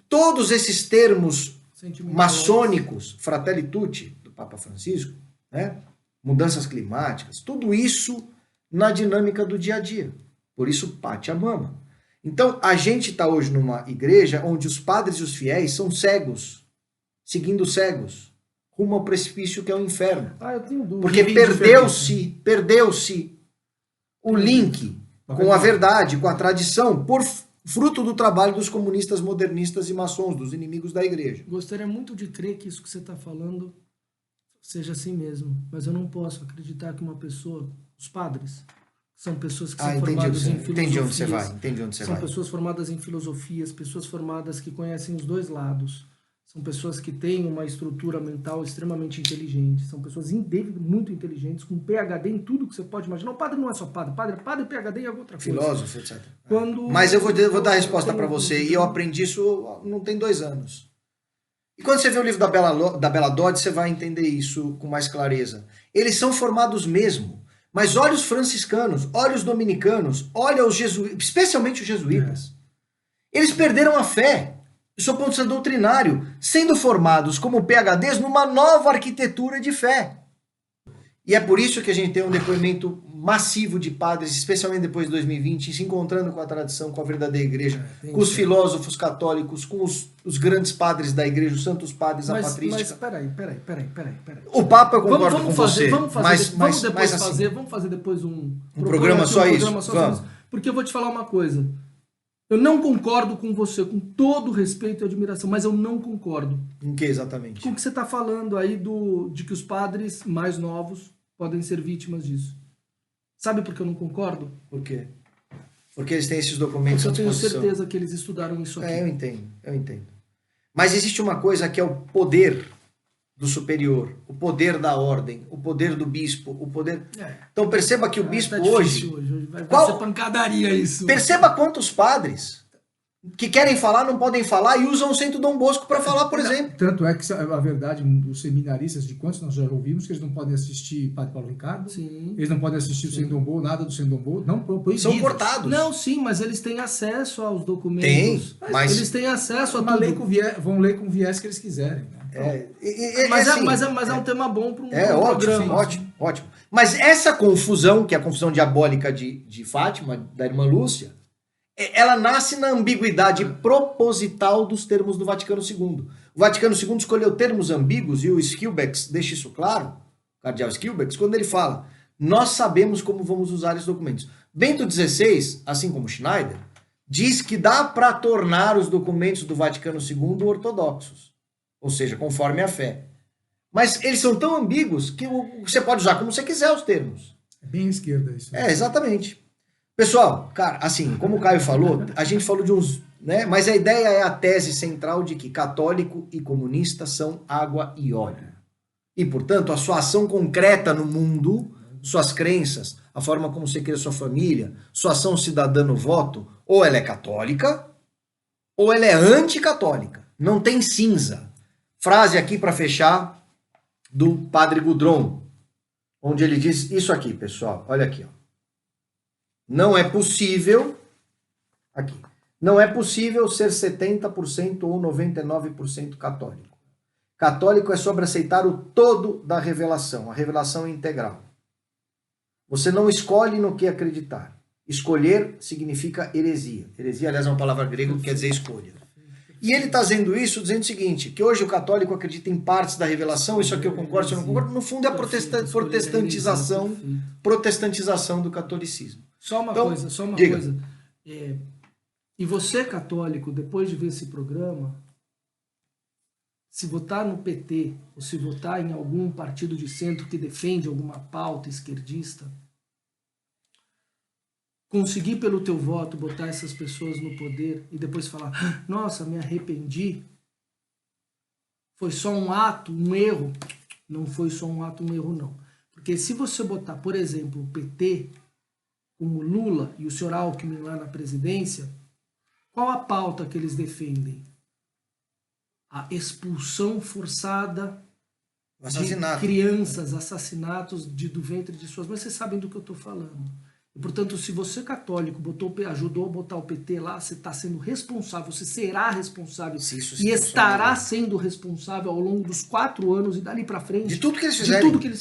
todos esses termos maçônicos, Fratelli Tutti, do Papa Francisco, né? Mudanças climáticas, tudo isso na dinâmica do dia a dia. Por isso, Pachamama. Então, a gente está hoje numa igreja onde os padres e os fiéis são cegos, seguindo cegos, rumo ao precipício que é o inferno. Eu tenho dúvida. Porque perdeu-se o link com a verdade, com a tradição, por fruto do trabalho dos comunistas, modernistas e maçons, dos inimigos da igreja. Gostaria muito de crer que isso que você está falando seja assim mesmo, mas eu não posso acreditar que uma pessoa, os padres, são pessoas que são formadas em filosofias. Entendi onde você vai. São pessoas formadas em filosofias, pessoas formadas que conhecem os dois lados, são pessoas que têm uma estrutura mental extremamente inteligente, são pessoas muito inteligentes, com PhD em tudo que você pode imaginar. O padre não é só padre, padre, PhD é outra coisa. Filósofo, etc. Mas eu vou dar a resposta para você, e eu aprendi isso não tem 2 anos. E quando você vê o livro da Bela Dodge, você vai entender isso com mais clareza. Eles são formados mesmo, Mas olha os franciscanos, olha os dominicanos, olha os jesuítas, especialmente os jesuítas. Eles perderam a fé, do seu ponto de vista doutrinário, sendo formados como PhDs numa nova arquitetura de fé. E é por isso que a gente tem um depoimento massivo de padres, especialmente depois de 2020, se encontrando com a tradição, com a verdadeira igreja, com os filósofos católicos, com os grandes padres da igreja, os santos padres apatrísticos. Mas peraí. O Papa, eu concordo com você. Vamos fazer depois um programa só isso. Vamos. Porque eu vou te falar uma coisa. Eu não concordo com você, com todo respeito e admiração, mas eu não concordo. Em que exatamente? Com o que você está falando aí de que os padres mais novos podem ser vítimas disso. Sabe por que eu não concordo? Por quê? Porque eles têm esses documentos à disposição. Eu tenho certeza que eles estudaram isso aqui. Eu entendo. Mas existe uma coisa que é o poder do superior, o poder da ordem, o poder do bispo, o poder... Então perceba que o bispo hoje... Vai ser pancadaria isso. Perceba quantos padres que querem falar, não podem falar e usam o Centro Dom Bosco para falar, por exemplo. Tanto é que a verdade, os seminaristas, de quantos nós já ouvimos, que eles não podem assistir Padre Paulo Ricardo, sim, eles não podem assistir o Centro Dom Bosco, nada do Centro Dom Bosco, não proibidos. São cortados. Não, sim, mas eles têm acesso aos documentos. Mas eles têm acesso a tudo. Vão ler com o viés que eles quiserem. Né? Mas é um tema bom para um programa. Ótimo. Mas essa confusão, que é a confusão diabólica de Fátima, da irmã Lúcia, ela nasce na ambiguidade proposital dos termos do Vaticano II. O Vaticano II escolheu termos ambíguos e o Schillebeeckx deixa isso claro, o cardeal Schillebeeckx, quando ele fala: nós sabemos como vamos usar esses documentos. Bento XVI, assim como Schneider, diz que dá para tornar os documentos do Vaticano II ortodoxos, ou seja, conforme a fé. Mas eles são tão ambíguos que você pode usar como você quiser os termos. É bem à esquerda isso. Exatamente. Pessoal, cara, assim, como o Caio falou, a gente falou de uns... né? Mas a ideia é a tese central de que católico e comunista são água e óleo. E, portanto, a sua ação concreta no mundo, suas crenças, a forma como você cria sua família, sua ação cidadã no voto, ou ela é católica, ou ela é anticatólica. Não tem cinza. Frase aqui para fechar do Padre Gudron, onde ele diz isso aqui, pessoal. Olha aqui, ó. Não é possível, aqui, não é possível ser 70% ou 99% católico. Católico é sobre aceitar o todo da revelação, a revelação integral. Você não escolhe no que acreditar. Escolher significa heresia. Heresia, aliás, é uma palavra grega que quer dizer escolha. E ele está dizendo isso, dizendo o seguinte, que hoje o católico acredita em partes da revelação, isso aqui eu concordo, isso eu não concordo, no fundo é a protestantização do catolicismo. Só uma coisa. E você, católico, depois de ver esse programa, se votar no PT, ou se votar em algum partido de centro que defende alguma pauta esquerdista, conseguir pelo teu voto botar essas pessoas no poder e depois falar: nossa, me arrependi, foi só um ato, um erro. Não foi só um ato, um erro, não. Porque se você botar, por exemplo, o PT com o Lula e o senhor Alckmin lá na presidência, qual a pauta que eles defendem? A expulsão forçada de crianças, assassinatos do ventre de suas mães. Vocês sabem do que eu estou falando. E, portanto, se você, católico, ajudou a botar o PT lá, você está sendo responsável, você será responsável e estará sendo responsável ao longo dos 4 anos e dali para frente. De tudo que eles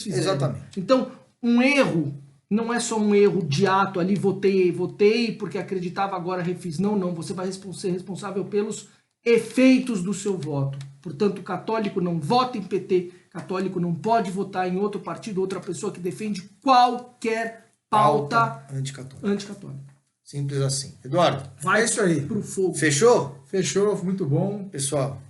fizeram. Exatamente. Então, um erro não é só um erro de ato ali, votei porque acreditava, agora refiz. Não, você vai ser responsável pelos efeitos do seu voto. Portanto, católico não vota em PT, católico não pode votar em outro partido, outra pessoa que defende qualquer pauta anticatólica. Simples assim. Eduardo, vai isso aí. Pro fogo. Fechou? Fechou, muito bom. Pessoal,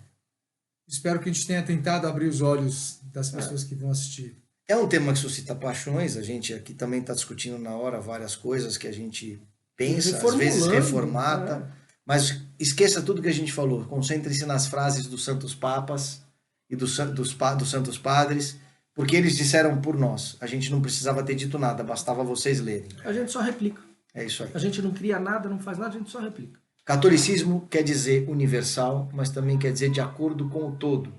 espero que a gente tenha tentado abrir os olhos das pessoas que vão assistir. É um tema que suscita paixões, a gente aqui também está discutindo na hora várias coisas que a gente pensa, às vezes reformata, mas esqueça tudo que a gente falou, concentre-se nas frases dos santos papas e dos santos padres, porque eles disseram por nós, a gente não precisava ter dito nada, bastava vocês lerem. A gente só replica. É isso aí. A gente não cria nada, não faz nada, a gente só replica. Catolicismo quer dizer universal, mas também quer dizer de acordo com o todo.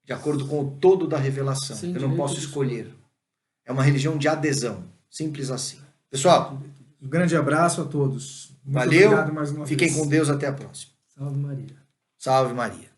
De acordo com o todo da revelação. Eu não posso escolher. É uma religião de adesão. Simples assim. Pessoal, um grande abraço a todos. Muito valeu. obrigado mais uma Fiquem vez. com Deus. Até a próxima. Salve Maria. Salve Maria.